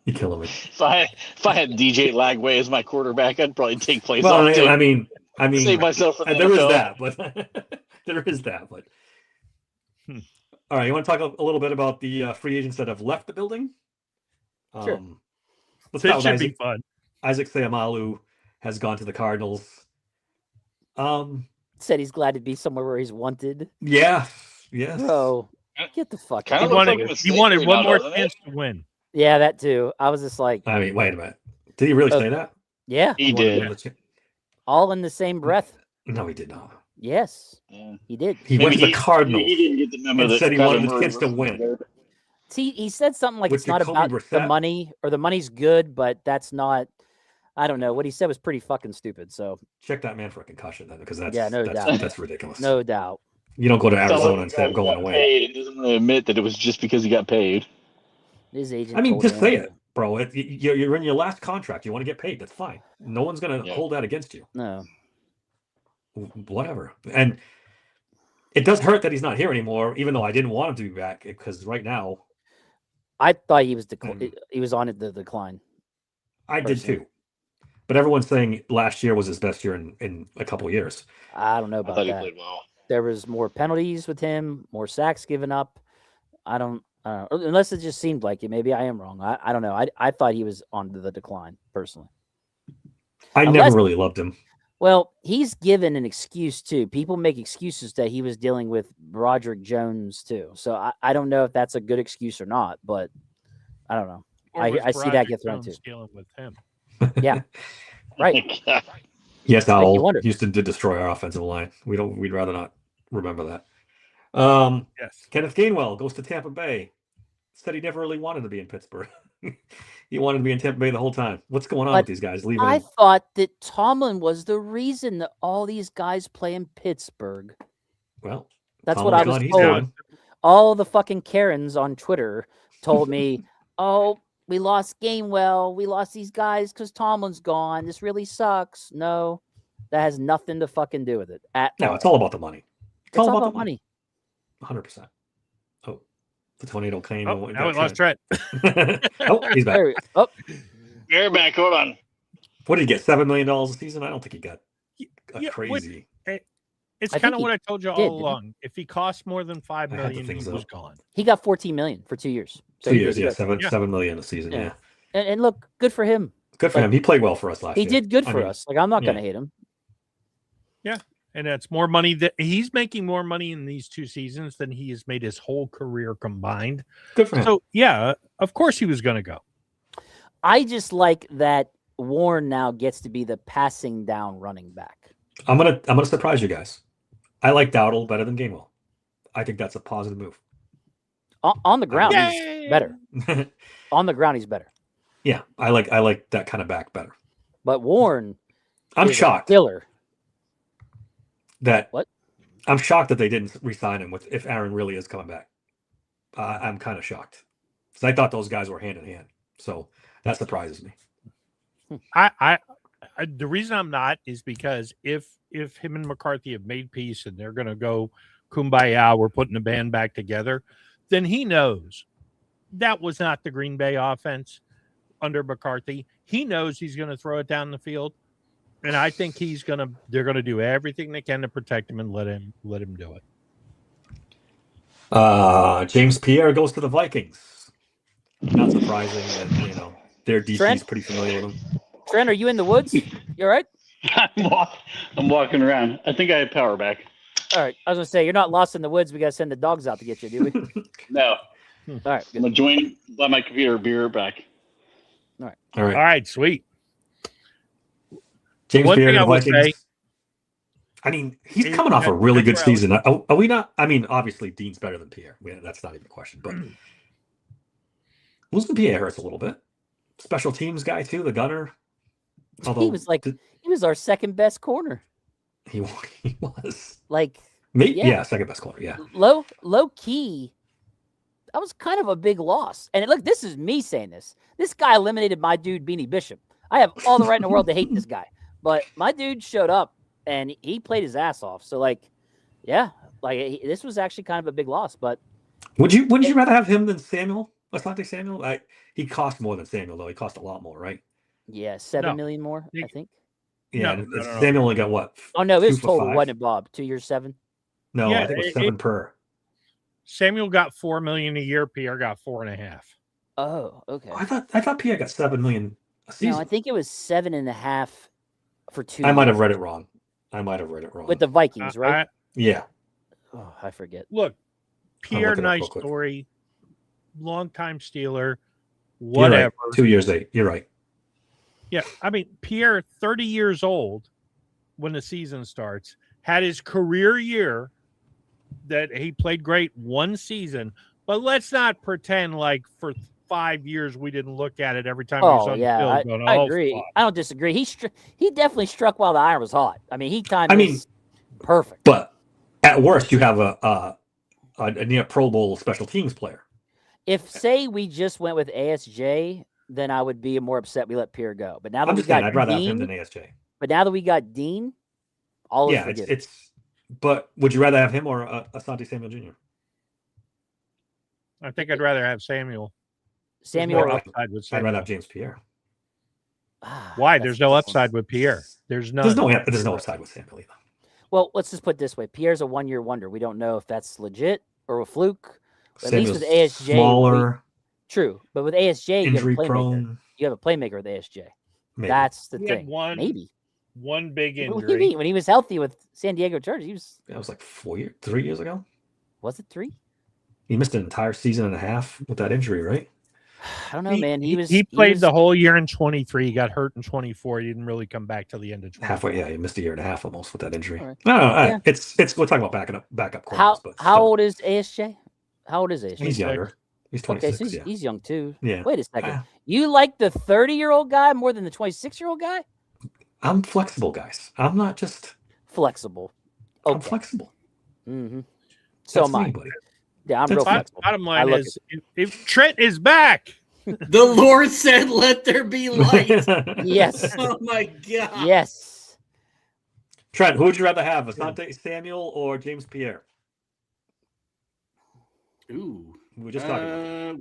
You're killing me. If I had DJ Lagway as my quarterback, I'd probably take plays well, off too. I mean, save myself from there is that, but there is that. But all right, you want to talk a little bit about the free agents that have left the building? Sure. Let's It start with should be fun. Isaac Seumalo has gone to the Cardinals. Said he's glad to be somewhere where he's wanted. Yeah. Yes. Bro, get the fuck Kind out. of He wanted one more chance to win. Yeah, that too. I was just like, I mean, wait a minute. Did he really say that? yeah, He did. all in the same breath. No, he did not. Yes, Yeah. he did. He went to the Cardinals He didn't get the memo and that said he Kyler wanted the Murray kids to was win. there. See, he said something like With it's not Jacoby about the Brissett? money or the money's good, but that's not. I don't know. What he said was pretty fucking stupid. So Check that man for a concussion then, because that's ridiculous. no doubt. You don't go to It's not Arizona like and the say guy I'm going got away. paid. It doesn't want to admit that it was just because he got paid. His agent. I mean, told just him. say it, bro. You're in your last contract. You want to get paid. That's fine. No one's going to hold that against you. No. Whatever. And it does hurt that he's not here anymore, even though I didn't want him to be back, because right now I thought he was he was on the decline. I did too. But everyone's saying last year was his best year in a couple of years. I don't know I about thought he that. played well. There was more penalties with him, more sacks given up. I don't unless it just seemed like it. Maybe I am wrong. I don't know. I thought he was on the decline personally. I never really loved him. Well, he's given an excuse too. People make excuses that he was dealing with Broderick Jones too. So I don't know if that's a good excuse or not, but I don't know. Or was I see that Broderick get thrown Jones too. dealing with him. Yeah. Right. Yes, you Owl. wonder. Houston did destroy our offensive line. We'd rather not remember that. Yes. Kenneth Gainwell goes to Tampa Bay. Said he never really wanted to be in Pittsburgh. He wanted to be in Tampa Bay the whole time. What's going on But with these guys leaving? I thought that Tomlin was the reason that all these guys play in Pittsburgh. Well, That's what I was Tomlin's gone, he's told. gone. All the fucking Karens on Twitter told me, "Oh, we lost Gainwell. We lost these guys because Tomlin's gone. This really sucks." No, that has nothing to fucking do with it. No, it's all about the money. It's all about money. 100%. Oh, the tornado came. Oh, and now we got lost Trent. Oh, he's back. There we- oh, You're back. Hold on. What did he get? $7 million a season? I don't think he got Yeah, crazy. It's I kind think of he what I told you did, all didn't he? along. If he cost more than $5 I had to million, think he so. was gone. he got $14 million for 2 years. So 2 he years, did yeah, good. $7 million a season. Yeah. Yeah, And look, good for him. good for Like, him. He played well for us last He year. did good I for mean, us. Like I'm not yeah. gonna hate him. And that's more money that he's making more money in these 2 seasons than he has made his whole career combined. Good for him. So yeah, of course he was going to go. I just like that Warren now gets to be the passing down running back. I'm gonna surprise you guys. I like Dowdle better than Gainwell. I think that's a positive move. On the ground, Yay! he's better. On the ground, he's better. Yeah, I like that kind of back better. But Warren, I'm is a shocked killer. that What? I'm shocked that they didn't re-sign him with if Aaron really is coming back. I'm kind of shocked because I thought those guys were hand in hand. So that surprises me. I the reason I'm not is because if him and McCarthy have made peace and they're going to go kumbaya, we're putting the band back together, then he knows that was not the Green Bay offense under McCarthy. He knows he's going to throw it down the field. And I think they're gonna do everything they can to protect him and let him do it. James Pierre goes to the Vikings. Not surprising that their DC is pretty familiar with him. Trent, are you in the woods? You all right? I'm walking around. I think I have power back. All right. I was gonna say you're not lost in the woods. We gotta send the dogs out to get you, do we? No. All right. I'm gonna join by my computer. Be right back. All right. All right. Sweet. James One Pierre thing to I the would Vikings. say- I mean, he's coming off a really good season. Are we not? I mean, obviously, Dean's better than Pierre. That's not even a question. But losing Pierre hurts a little bit. Special teams guy too, the gunner. Although he was our second best corner. He was Like maybe yeah. Second best corner. Yeah, low key. That was kind of a big loss. And look, this is me saying this. This guy eliminated my dude Beanie Bishop. I have all the right in the world to hate this guy, but my dude showed up and he played his ass off. So this was actually kind of a big loss. But wouldn't you rather have him than Samuel? Asante Samuel? He cost more than Samuel though. He cost a lot more, right? yeah, 7 million more, I think. Yeah, No. Samuel only got what? Oh no, it was 2 for total, 5? wasn't it, Bob? 2 years, 7. No, Yeah, I think it was 7 per. Samuel got $4 million a year. Pierre got $4.5. Oh, okay. I thought Pierre got 7 million a season. No, I think it was 7.5 for 2 I might have years. read it wrong. With the Vikings, right? Yeah. Oh, I forget. Look, I'll Pierre, look it up nice real quick. story, longtime Steeler, You're whatever. right. 2 years late. You're right. Yeah, I mean, Pierre, 30 years old when the season starts, had his career year that he played great one season, but let's not pretend like for 5 years we didn't look at it every time he was Oh on yeah, the field. Going, I "Oh, agree. fuck." I don't disagree. He definitely struck while the iron was hot. I mean, he timed I mean, this perfect. But at worst, you have a near Pro Bowl special teams player. If say we just went with ASJ, then I would be more upset we let Pierre go. But now that I'm we just saying, got I'd rather have him Dean, than ASJ. but now that we got Dean, all is Yeah, forgiven. But would you rather have him or Asante Samuel Jr.? I think I'd rather have Samuel. There's Samuel. more upside with I'd Samuel. rather have James Pierre. Why? That's There's no tough one. upside with Pierre. There's none. There's no upside with Samuel either. Well, let's just put it this way: Pierre's a 1-year wonder. We don't know if that's legit or a fluke. At least with ASJ, smaller, true. But with ASJ, injury you have a playmaker. prone. You have a playmaker with ASJ. Maybe. That's the He had thing. one Maybe. One big What do you injury. mean? When he was healthy with San Diego Chargers, That was like 3 years ago. was it 3? He missed an entire season and a half with that injury, right? I don't know, man. He played the whole year in 23. He got hurt in 24. He didn't really come back till the end of 24. Halfway, yeah, he missed a year and a half almost with that injury. All right. No, Yeah. it's we're talking about backup corners, How but how still, old is ASJ? How old is ASJ? he's younger. He's 26. Okay, so he's young too. Yeah. Wait a second. Ah. You like the 30-year-old guy more than the 26-year-old guy? I'm flexible, guys. I'm not just. Flexible. I'm Okay. flexible. Mm-hmm. So That's am I. me, buddy. Yeah, I'm That's real fine. flexible. Bottom I line look is, if Trent is back, The Lord said, "Let there be light." Yes. Oh my God. Yes. Trent, who would you rather have, Asante Samuel or James Pierre? Ooh. We were just talking about.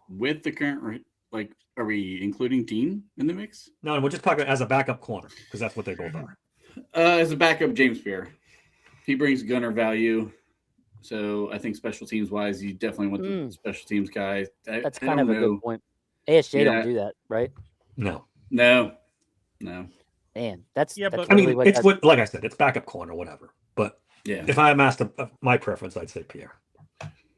With the current, like, are we including Dean in the mix? No, we're just talking as a backup corner because that's what they both are. As a backup, James Pierre. He brings gunner value. So I think special teams wise, you definitely want the special teams guy. That's I kind of don't a know. good point. ASJ Yeah. don't do that, right? No, No. Man, that's Yeah, that's but- I really mean what it's that- what, like I said, it's backup corner, whatever. But Yeah. if I'm asked my preference, I'd say Pierre.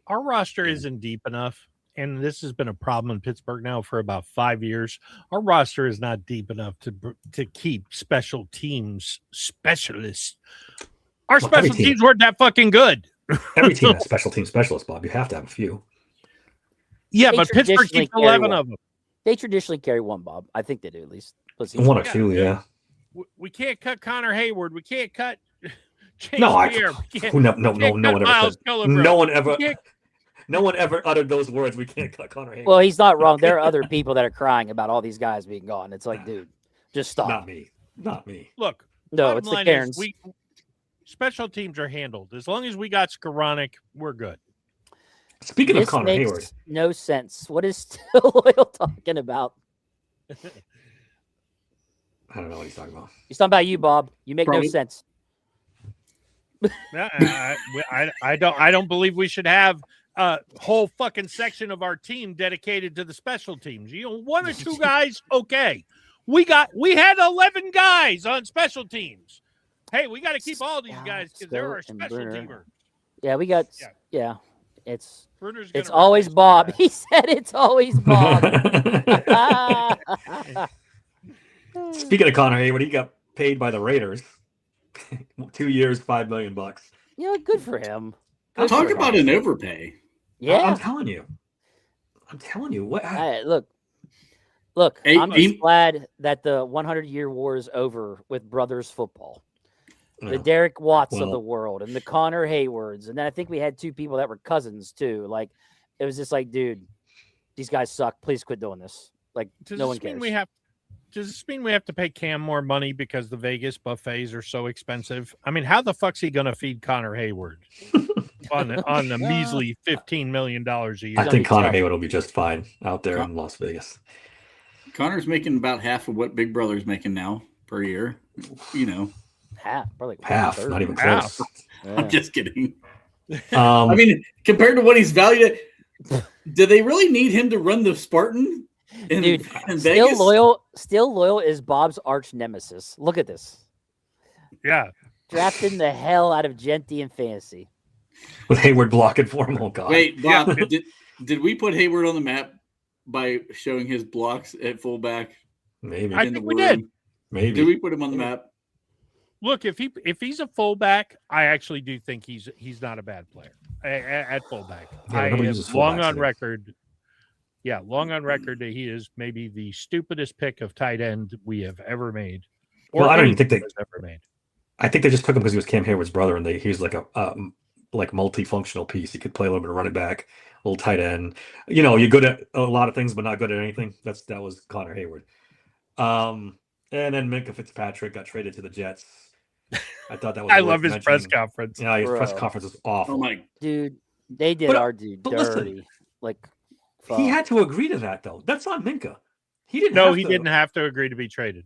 our roster isn't deep enough. And this has been a problem in Pittsburgh now for about 5 years. Our roster is not deep enough to keep special teams specialists. Our Well, every special team- teams weren't that fucking good. Every team has special team specialists, Bob. You have to have a few. Yeah, They but Pittsburgh traditionally keeps carry 11 one. of them. They traditionally carry one, Bob. I think they do at least. Let's see. One or Yeah, two, yeah. yeah. We can't cut Connor Hayward. We can't cut James No, Pierre. We can't, no we one can't cut ever Miles said. Killebrew. No one ever uttered those words. We can't cut Connor Hayward. Well, he's not wrong. There are other people that are crying about all these guys being gone. It's like, dude, just stop. Not me. Not me. Look, No, bottom it's the line is Cairns. special teams are handled. As long as we got Skoranek, we're good. Speaking of This Connor makes Hayward, no sense. What is Still Loyal talking about? I don't know what he's talking about. He's talking about you, Bob. You make Probably. no sense. I don't believe we should have a whole fucking section of our team dedicated to the special teams. You know, 1 or 2 guys, okay. We had 11 guys on special teams. Hey, we got to keep all these guys because they're our special teamer. Yeah, we got. Yeah, it's Bruner's always replace Bob. that. He said it's always Bob. Speaking of Connor Hayward, he got paid by the Raiders. 2 years, $5 million. You know, good for him. Talk about an overpay. Yeah, I'm telling you. What? Look. Hey, I'm just glad that the 100-year war is over with brothers football. The Derek Watts of the world and the Connor Haywards. And then I think we had 2 people that were cousins too. Like, it was just like, dude, these guys suck. Please quit doing this. Like, no one cares. Does this mean we have to pay Cam more money because the Vegas buffets are so expensive? I mean, how the fuck's he going to feed Connor Hayward on the measly $15 million a year? I think Connor Hayward will be just fine out there in Las Vegas. Connor's making about half of what Big Brother's making now per year. You know, probably half, not even close. Yeah. I'm just kidding. I mean, compared to what he's valued at, do they really need him to run the Spartan? Dude, in still Vegas? loyal is Bob's arch nemesis. Look at this. Yeah. Drafting the hell out of Genty in fantasy. With Hayward blocking for him. Oh, God. Wait, Bob, did we put Hayward on the map by showing his blocks at fullback? Maybe. I think we did. Maybe. Did we put him on the map? Look, if he's a fullback, I actually do think he's not a bad player at fullback. Yeah, I nobody have uses long fullbacks on today. record. Yeah, long on record that he is maybe the stupidest pick of tight end we have ever made. Well, I don't even think anyone has ever made. I think they just took him because he was Cam Hayward's brother, and he's like a multifunctional piece. He could play a little bit of running back, a little tight end. You know, you're good at a lot of things, but not good at anything. That was Connor Hayward. And then Minkah Fitzpatrick got traded to the Jets. I thought that was. I worth love his press mentioning. conference. Yeah, his press Bro. conference was awful. Oh my! Dude, they did But- our dude but dirty. listen, Like, He fuck. had to agree to that, though. That's on Minkah. He didn't. No, have he to. didn't have to agree to be traded.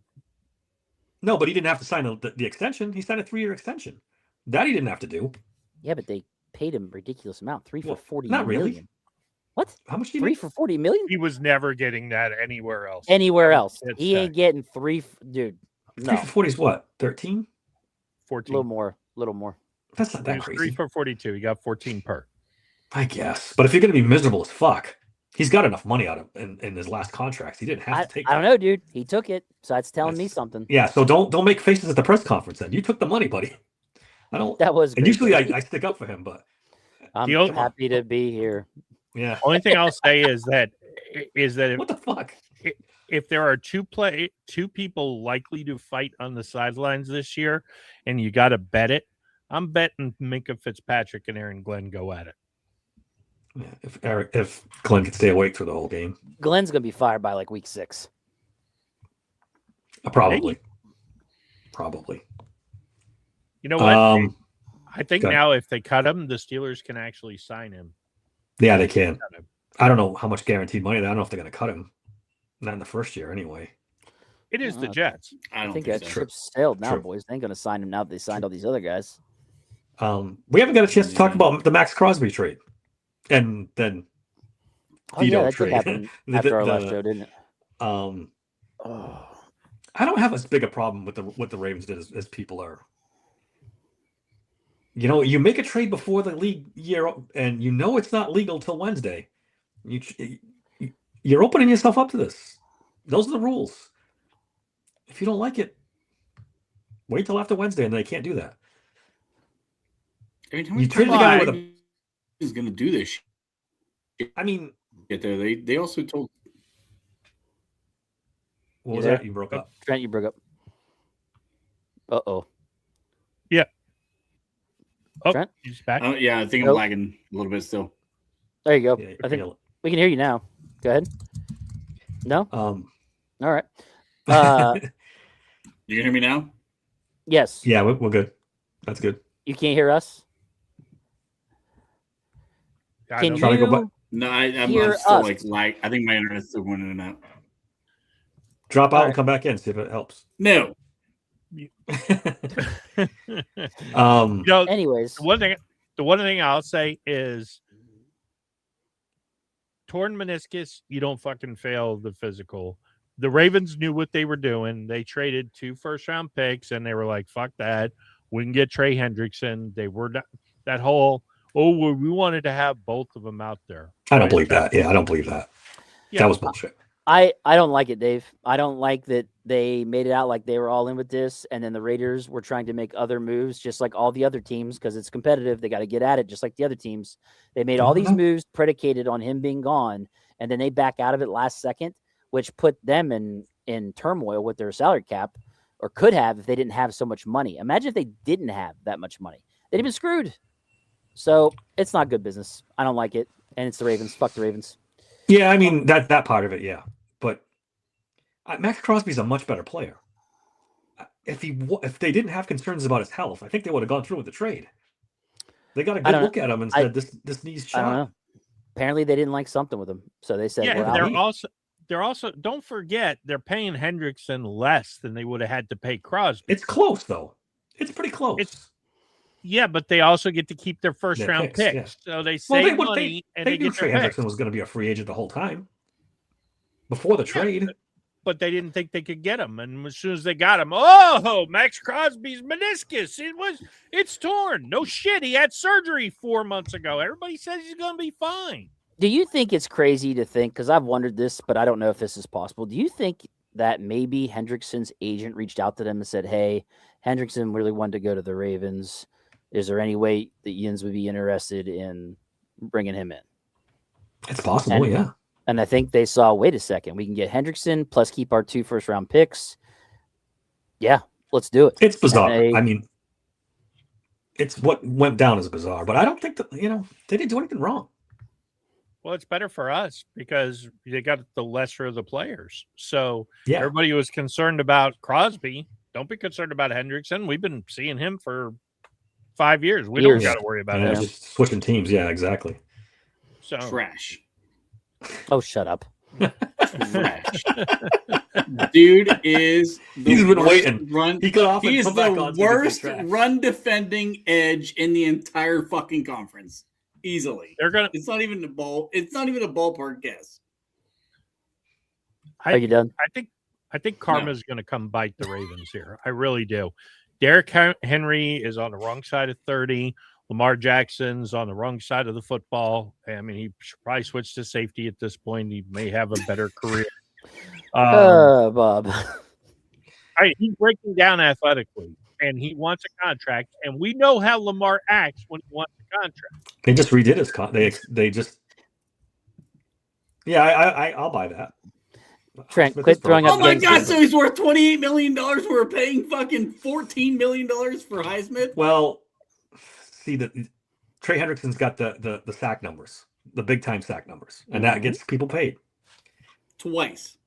No, but he didn't have to sign the extension. He signed a 3-year extension. That he didn't have to do. Yeah, but they paid him a ridiculous amount. 3 for Well, 40 not really. million. What? How much do you 3 make? for 40 million? He was never getting that anywhere else. Anywhere else. It's He ain't that. getting 3 dude. 3 No. for 40 is what? 13? 14. Little more. That's not He that was 3 crazy. for 42. He got 14 per. I guess. But if you're going to be miserable as fuck, he's got enough money out of in his last contract. He didn't have to take I don't that. know, dude. He took it. So that's telling me That's- something. Yeah, so don't make faces at the press conference then. You took the money, buddy. I don't. That was And big, usually baby. I stick up for him, but I'm The only- happy to be here. yeah. Only thing I'll say is that if, What the fuck? if there are two people likely to fight on the sidelines this year, and you got to bet it, I'm betting Minkah Fitzpatrick and Aaron Glenn go at it. Yeah, if Glenn could stay awake through the whole game, Glenn's gonna be fired by like week 6. probably. You know what? I think go ahead. now if they cut him, the Steelers can actually sign him. Yeah, they can. Cut him. I don't know how much guaranteed money. I don't know if they're going to cut him. Not in the first year, anyway. It is the Jets. I I don't think think that so. ship's sailed now, True. boys. They ain't gonna sign him now that they signed all these other guys. We haven't got a chance to talk about the Max Crosby trade, and then Oh Vito yeah, that trade. did happen The- after our last the- show, didn't it? um, Oh. I don't have as big a problem with what the Ravens did as people are. You know, you make a trade before the league year, and you know it's not legal till Wednesday. You're opening yourself up to this. Those are the rules. If you don't like it, wait till after Wednesday, and they can't do that. I mean, how You many traded a times guy are with a- you is going to do this I mean, shit there? They also told. what was You there? that? You broke up. Trent, you broke up. Uh-oh. Oh, Trent? he's back. Yeah, I think I'm Nope. lagging a little bit still. There you go. Yeah, I think we can hear you now. Go ahead. No? All right. You can hear me now? Yes. yeah, we're good. That's good. You can't hear us? I Can don't Trying to go you? back. No, I'm Hear still us. like lag. I think my internet's still going in and out. Drop out All and right. come back in, see if it helps. No. Anyways, the one thing I'll say is torn meniscus, you don't fucking fail the physical. The Ravens knew what they were doing. They traded 2 first-round picks, and they were like, fuck that. We can get Trey Hendrickson. They were not, that whole, we wanted to have both of them out there. I don't believe that. Yeah, I don't believe that. Yeah. That was bullshit. I don't like it, Dave. I don't like that they made it out like they were all in with this, and then the Raiders were trying to make other moves, just like all the other teams, because it's competitive. They got to get at it, just like the other teams. They made all these moves predicated on him being gone, and then they back out of it last second, which put them in turmoil with their salary cap, or could have if they didn't have so much money. Imagine if they didn't have that much money. They'd have been screwed. So it's not good business. I don't like it, and it's the Ravens. Fuck the Ravens. Yeah, I mean that part of it, yeah. But Max Crosby's a much better player. If they didn't have concerns about his health, I think they would have gone through with the trade. They got a good look at him and said, "This needs shot." I don't know. Apparently, they didn't like something with him, so they said, Yeah, "We're they're also. Don't forget, they're paying Hendrickson less than they would have had to pay Crosby. It's close though. It's pretty close. Yeah, but they also get to keep their first-round picks. Yeah. So they save money, and they they knew get Trey their Hendrickson picks. was going to be a free agent the whole time before the trade. But they didn't think they could get him, and as soon as they got him, oh, Max Crosby's meniscus, it's torn. No shit, he had surgery 4 months ago. Everybody says he's going to be fine. Do you think it's crazy to think, because I've wondered this, but I don't know if this is possible. Do you think that maybe Hendrickson's agent reached out to them and said, hey, Hendrickson really wanted to go to the Ravens. Is there any way the Ians would be interested in bringing him in? It's possible, yeah. And I think they saw, wait a second, we can get Hendrickson plus keep our 2 first-round picks. Yeah, let's do it. It's bizarre. I mean, it's what went down as bizarre, but I don't think that, they didn't do anything wrong. Well, it's better for us because they got the lesser of the players. So yeah. Everybody was concerned about Crosby. Don't be concerned about Hendrickson. We've been seeing him for 5 years. We don't got to worry about him. Just switching teams. Yeah, exactly. So trash. Oh, shut up. Trash. Dude is he's been waiting. He is the worst run defending edge in the entire fucking conference. Easily. It's not even a ballpark guess. Are you done? I think karma's going to come bite the Ravens here. I really do. Derrick Henry is on the wrong side of 30. Lamar Jackson's on the wrong side of the football. I mean, he should probably switch to safety at this point. He may have a better career. Bob. He's breaking down athletically, and he wants a contract. And we know how Lamar acts when he wants a contract. They just redid his contract. They just. Yeah, I'll buy that. Trent, quit throwing up. Oh my God! So he's worth $28 million. We're paying fucking $14 million for Highsmith. Well, see the Trey Hendrickson's got the sack numbers, the big time sack numbers, and that gets people paid twice.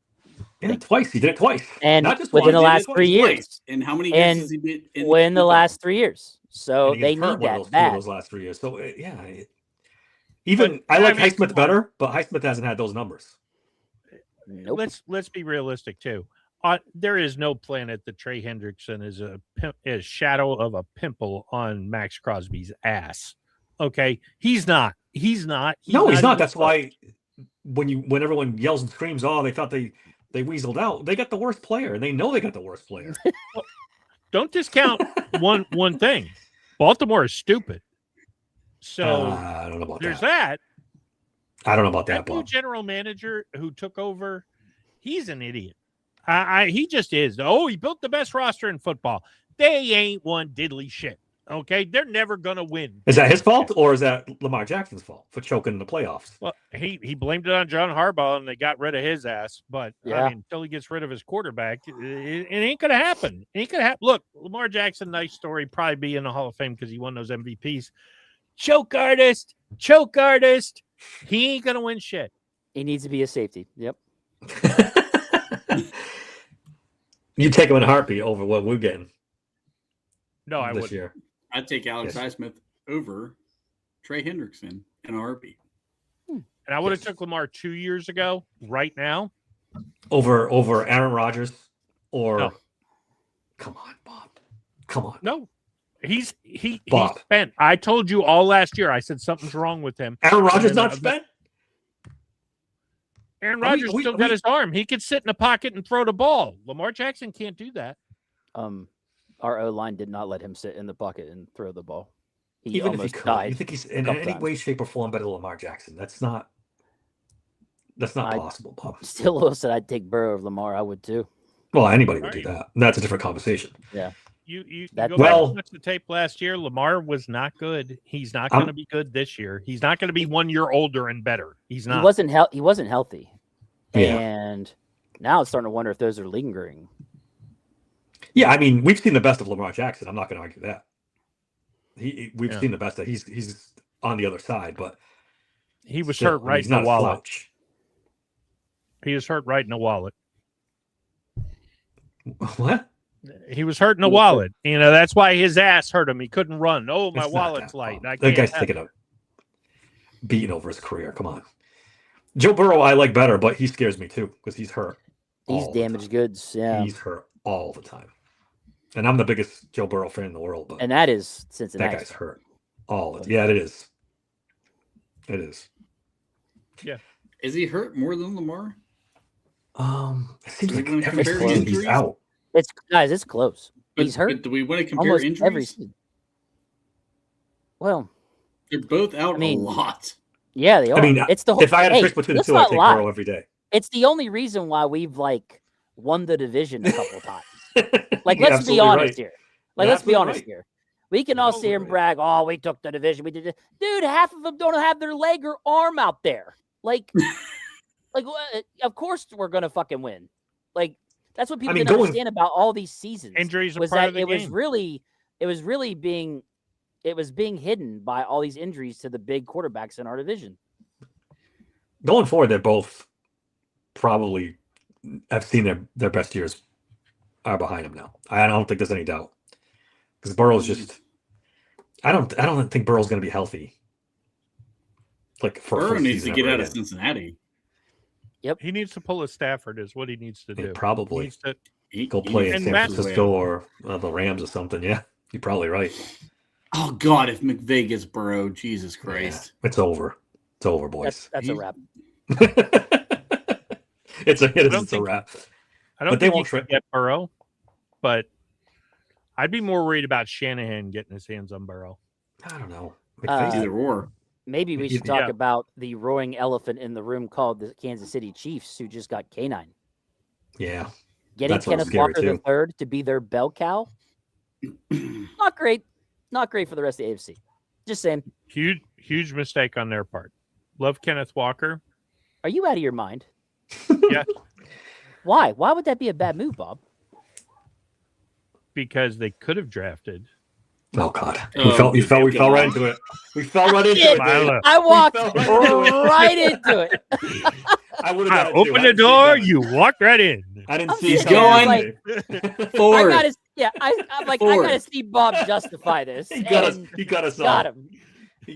Yeah, twice. He did it twice, and not just within once. the last 3 years. And how many games has he been in the last 3 years? So they need that bad. Those last 3 years. So yeah, I like Highsmith better, but Highsmith hasn't had those numbers. Nope. Let's be realistic too. There is no planet that Trey Hendrickson is a shadow of a pimple on Max Crosby's ass. Okay, he's not. He's not. He's not. That's why when everyone yells and screams, oh, they thought they weaseled out. They got the worst player, and they know they got the worst player. Well, don't discount one thing. Baltimore is stupid. So I don't know about there's that. I don't know about that. New general manager who took over, he's an idiot. He just is. Oh, he built the best roster in football. They ain't one diddly shit. Okay, they're never gonna win. Is that his fault or is that Lamar Jackson's fault for choking in the playoffs? Well, he blamed it on John Harbaugh and they got rid of his ass. But yeah. I mean, until he gets rid of his quarterback, it ain't gonna happen. It ain't gonna happen. Look, Lamar Jackson, nice story, probably be in the Hall of Fame because he won those MVPs. Choke artist. He ain't gonna win shit. He needs to be a safety. Yep. You take him in a heartbeat over what we're getting. No, I this wouldn't. year. I'd take Alex Highsmith over Trey Hendrickson in a heartbeat. And I would have took Lamar 2 years ago. Right now, over Aaron Rodgers or No. Come on, Bob. Come on. No. He's Bob. spent. I told you all last year. I said something's wrong with him. Aaron Rodgers not spent? Aaron Rodgers still got his arm. He could sit in a pocket and throw the ball. Lamar Jackson can't do that. Our O-line did not let him sit in the pocket and throw the ball. He Even if he almost could, died. you think he's in any way, shape, or form better than Lamar Jackson? That's not possible, Bob. Still Lewis said I'd take Burrow over Lamar. I would too. Well, anybody would do that. That's a different conversation. Yeah. You go back and watch the tape last year. Lamar was not good. He's not going to be good this year. He's not going to be 1 year older and better. He's not. He wasn't healthy. Yeah. And now it's starting to wonder if those are lingering. Yeah, I mean, we've seen the best of Lamar Jackson. I'm not going to argue that. We've seen the best that he's on the other side, but he was hurt right in the wallet. Slouch. He was hurt right in the wallet. What? He was hurt in the wallet. You know, that's why his ass hurt him. He couldn't run. Oh, my It's wallet's light. That guy's thinking of beating over his career. Come on. Joe Burrow, I like better, but he scares me too because he's hurt. He's damaged goods. Yeah. He's hurt all the time. And I'm the biggest Joe Burrow fan in the world. But and that is Cincinnati. That guy's hurt. Yeah, it is. It is. Yeah. Is he hurt more than Lamar? It seems like every season he's out. It's close. But, he's hurt. But do we want to compare almost injuries? every season. Well, they're both out a lot. Yeah, they are. I mean, it's the whole. If I had to pick between the two, I'd take Burrow every day. It's the only reason why we've won the division a couple times. Let's be honest here. Let's be honest here. We can all sit here and brag, oh, we took the division. We did it. Dude, half of them don't have their leg or arm out there. Of course we're gonna fucking win. That's what people didn't understand about all these seasons. Injuries was are part that of the it game. was really being hidden by all these injuries to the big quarterbacks in our division. Going forward, they're both probably I've seen their best years are behind them now. I don't think there's any doubt. Because Burrow's just I don't think Burrow's gonna be healthy. Burrow needs to get out of Cincinnati. Yep. He needs to pull a Stafford is what he needs to do. Probably. He needs to go play in San Francisco or the Rams or something. Yeah, you're probably right. Oh, God, if McVay gets Burrow, Jesus Christ. Yeah, it's over. It's over, boys. That's a wrap. It's a wrap. I don't think he can get Burrow, but I'd be more worried about Shanahan getting his hands on Burrow. I don't know. Either or. Maybe we should talk about the roaring elephant in the room called the Kansas City Chiefs, who just got K9. Yeah. Getting Kenneth Walker III to be their bell cow. Not great. Not great for the rest of the AFC. Just saying. Huge mistake on their part. Love Kenneth Walker. Are you out of your mind? Yeah. Why? Why would that be a bad move, Bob? Because they could have drafted. Oh God! We fell right into it. We fell right into it. I walked right into it. I would have opened the door. You walked right in. I didn't see it going forward. I gotta see Bob justify this. He got us. Got him.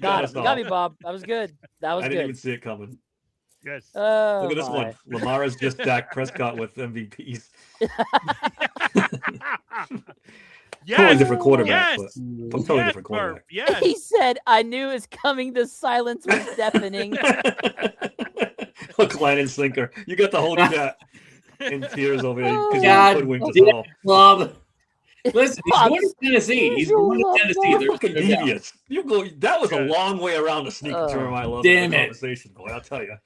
Got me, Bob. That was good. I didn't even see it coming. Yes. Look at this one. Lamar is just Dak Prescott with MVPs. Totally different quarterback. But totally different quarterback. Yes. He said, "I knew it was coming. The silence was deafening." Look, Line and Sinker. You got the whole chat in tears over there because you hoodwinked us all. Bob. Listen, he's going to Tennessee. He's going to Tennessee. They're fucking devious. That was a long way around to sneak through my love conversation, boy. I'll tell you.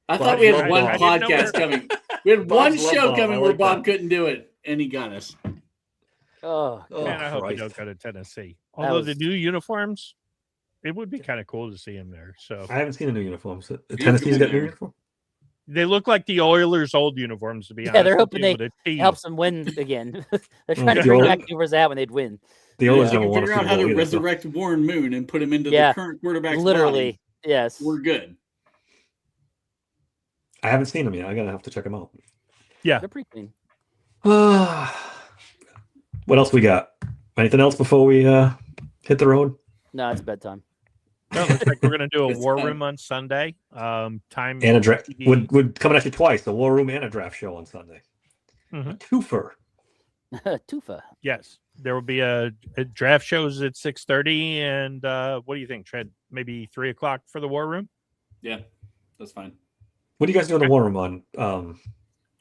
I thought we had one podcast coming. We had one show coming where Bob couldn't do it, and he got us. Oh, man, I hope he don't go to Tennessee. Although the new uniforms, it would be kind of cool to see him there. So I haven't seen the new uniforms. Tennessee's got new uniform. They look like the Oilers' old uniforms, to be honest. Yeah, they're hoping they helps them win again. They're trying to bring back Oilers out when they'd win. The Oilers don't want to figure out how to resurrect Warren Moon and put him into the current quarterback's literally. body. Yes, we're good. I haven't seen them yet. I gotta have to check them out. Yeah, they're pretty clean. What else we got? Anything else before we hit the road? No, it's bedtime. No, looks like we're going to do a It's war fine. room on Sunday. Time And a draft would coming at you twice, the war room and a draft show on Sunday. Mhm. A twofer. Tufa. Yes, there will be a draft shows at 6:30, and what do you think, Trent? Maybe 3:00 for the war room. Yeah, that's fine. What do you guys do in the war room on?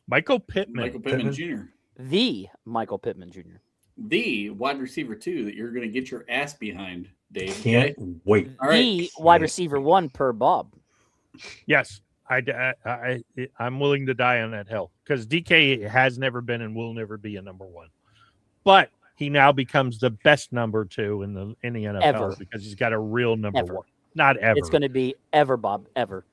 Michael Pittman. Michael Pittman Jr. The Michael Pittman Jr. The wide receiver 2 that you're going to get your ass behind, Dave. Can't wait. All right. The wide receiver 1 per Bob. Yes, I'm willing to die on that hill because DK has never been and will never be a number 1, but he now becomes the best number 2 in the NFL Ever. because he's got a real number Ever. 1. Not ever. It's going to be ever, Bob, ever.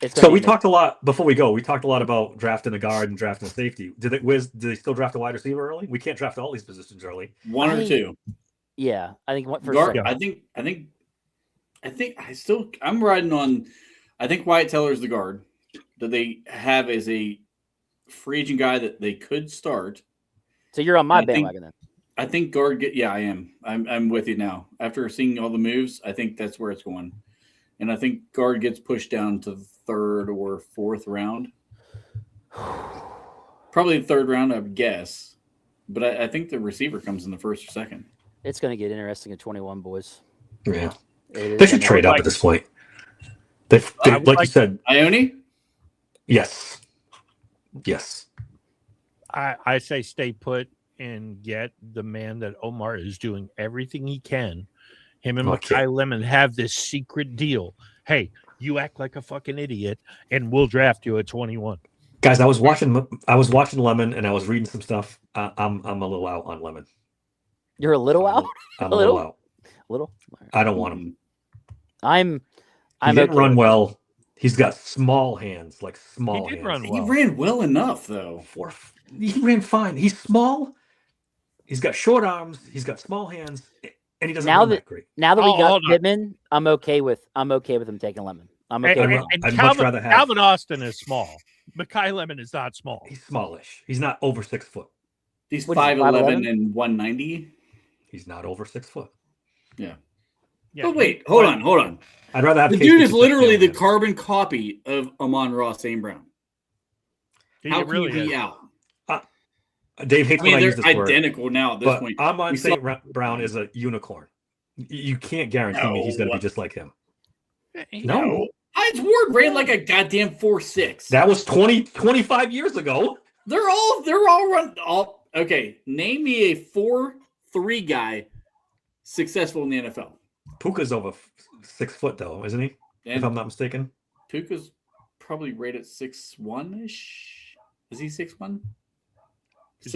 It's So gonna we be talked a lot before we go. We talked a lot about drafting a guard and drafting a safety. Did they still draft a wide receiver early? We can't draft all these positions early. One or two. Yeah, I think what for Guard, second. I'm riding on. I think Wyatt Teller is the guard that they have as a free agent guy that they could start. So you're on my I think- bandwagon then. I think guard. I am. I'm with you now. After seeing all the moves, I think that's where it's going, and I think guard gets pushed down to 3rd or 4th round. Probably 3rd round, I would guess. But I think the receiver comes in the 1st or 2nd. It's going to get interesting at 21, boys. Yeah, It they is should gonna- trade up at this point. They would like you like- said, Ione? yes. I say stay put and get the man that Omar is doing everything he can. Him and Okay. Makai Lemon have this secret deal. Hey, you act like a fucking idiot, and we'll draft you at 21. Guys, I was watching Lemon and I was reading some stuff. I'm a little out on Lemon. You're a little out? I'm A a little little? out. Little? I don't want him. I'm He didn't okay run with it. well. He's got small hands, like small He did hands. run He well. ran well enough, though. He ran fine. He's small. He's got short arms. He's got small hands, and he doesn't Now run that- that great. Now that we got hold on. Pittman, I'm okay with him taking Lemon. I'm okay with I'd that. much rather have- Calvin Austin is small. Makai Lemon is not small. He's smallish. He's not over 6 foot. He's What is he, 5'11" 5'11"? and 190. He's not over 6 foot. Yeah. Yeah, But wait, hold on. I'd rather have The Case dude is Keenum literally than the him. carbon copy of Amon-Ra St. Brown. He How can really you be is. out? Dave hates I mean, when I they're use this word, identical now at this but point. Amon We St. saw- Brown is a unicorn. You can't guarantee me he's going to be No. just like him. No. No, Hines Ward ran like a goddamn 4.6. that was 25 years ago. They're all run. Okay, name me a 4.3 guy successful in the NFL. Puka's over 6 foot though, isn't he? If And I'm not mistaken. Puka's probably rated 6'1" ish. Is he 6'1"?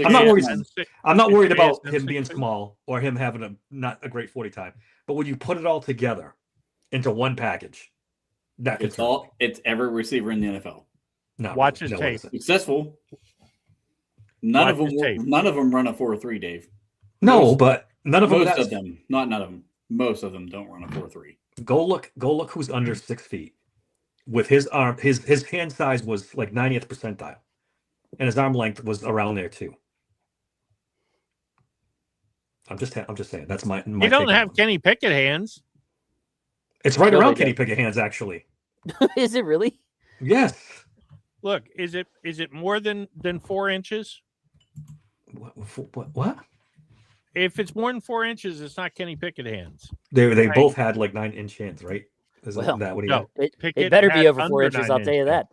I'm not worried. I'm not Is worried JSN about him being 6'2"? small or him having not a great 40 time. But when you put it all together into one package, that It's concerns me. it's every receiver in the NFL. No, Watch his no, it tape. isn't. Successful. None Watch of them. his tape. None of them run a 4.3, Dave. No, Most- but none of them. Most of them, not none of them. Most of them don't run a 4.3. Go look who's under 6 feet. With his arm, his hand size was like 90th percentile, and his arm length was around there too. I'm just saying that's my. You don't take on have it. Kenny Pickett hands. It's right No, around they Kenny don't. Pickett hands actually. Is it really? Yes. Look, is it more than 4 inches? What? If it's more than 4 inches, it's not Kenny Pickett hands. They Right. both had like 9-inch hands, right? Is Well, that what he no. had? It Pickett better be had over 4 under inches. 9 I'll tell you that.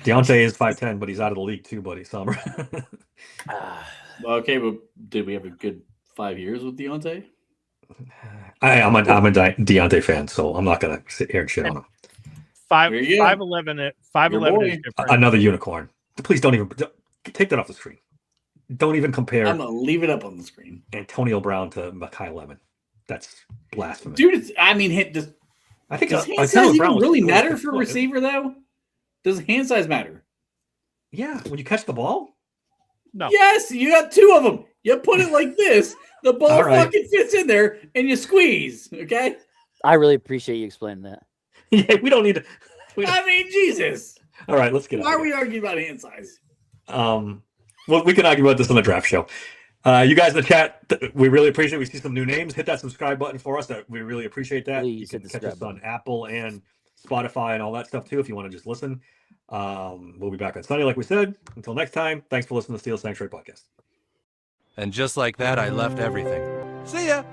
Deontay is 5'10", but he's out of the league too, buddy. Summer. Ah, Well, okay, but did we have a good 5 years with Deontay? I'm a Deontay fan, so I'm not gonna sit here and shit on him. There you go. 5'11", 5'11" Your is boy. different. Another unicorn. Please don't take that off the screen. Don't even compare I'm gonna leave it up on the screen, Antonio Brown to Makai Lemon. That's blasphemy. dude. I mean, I think does hand Antonio size Brown even was really over matter 6 for a foot. receiver though? Does hand size matter? Yeah, when you catch the ball. No. Yes, you got 2 of them. You put it like this, the ball All right. fucking fits in there, and you squeeze. Okay. I really appreciate you explaining that. Yeah, we don't need to. I mean, Jesus. All right, let's get Why out are of we here. arguing about hand size? Well, we can argue about this on the draft show. You guys in the chat, we really appreciate it. We see some new names. Hit that subscribe button for us. We really appreciate that. Please you can hit the catch us subscribe on Apple and Spotify and all that stuff too if you want to just listen. We'll be back on Sunday, like we said. Until next time, thanks for listening to Steel Sanctuary Podcast. And just like that, I left everything. See ya!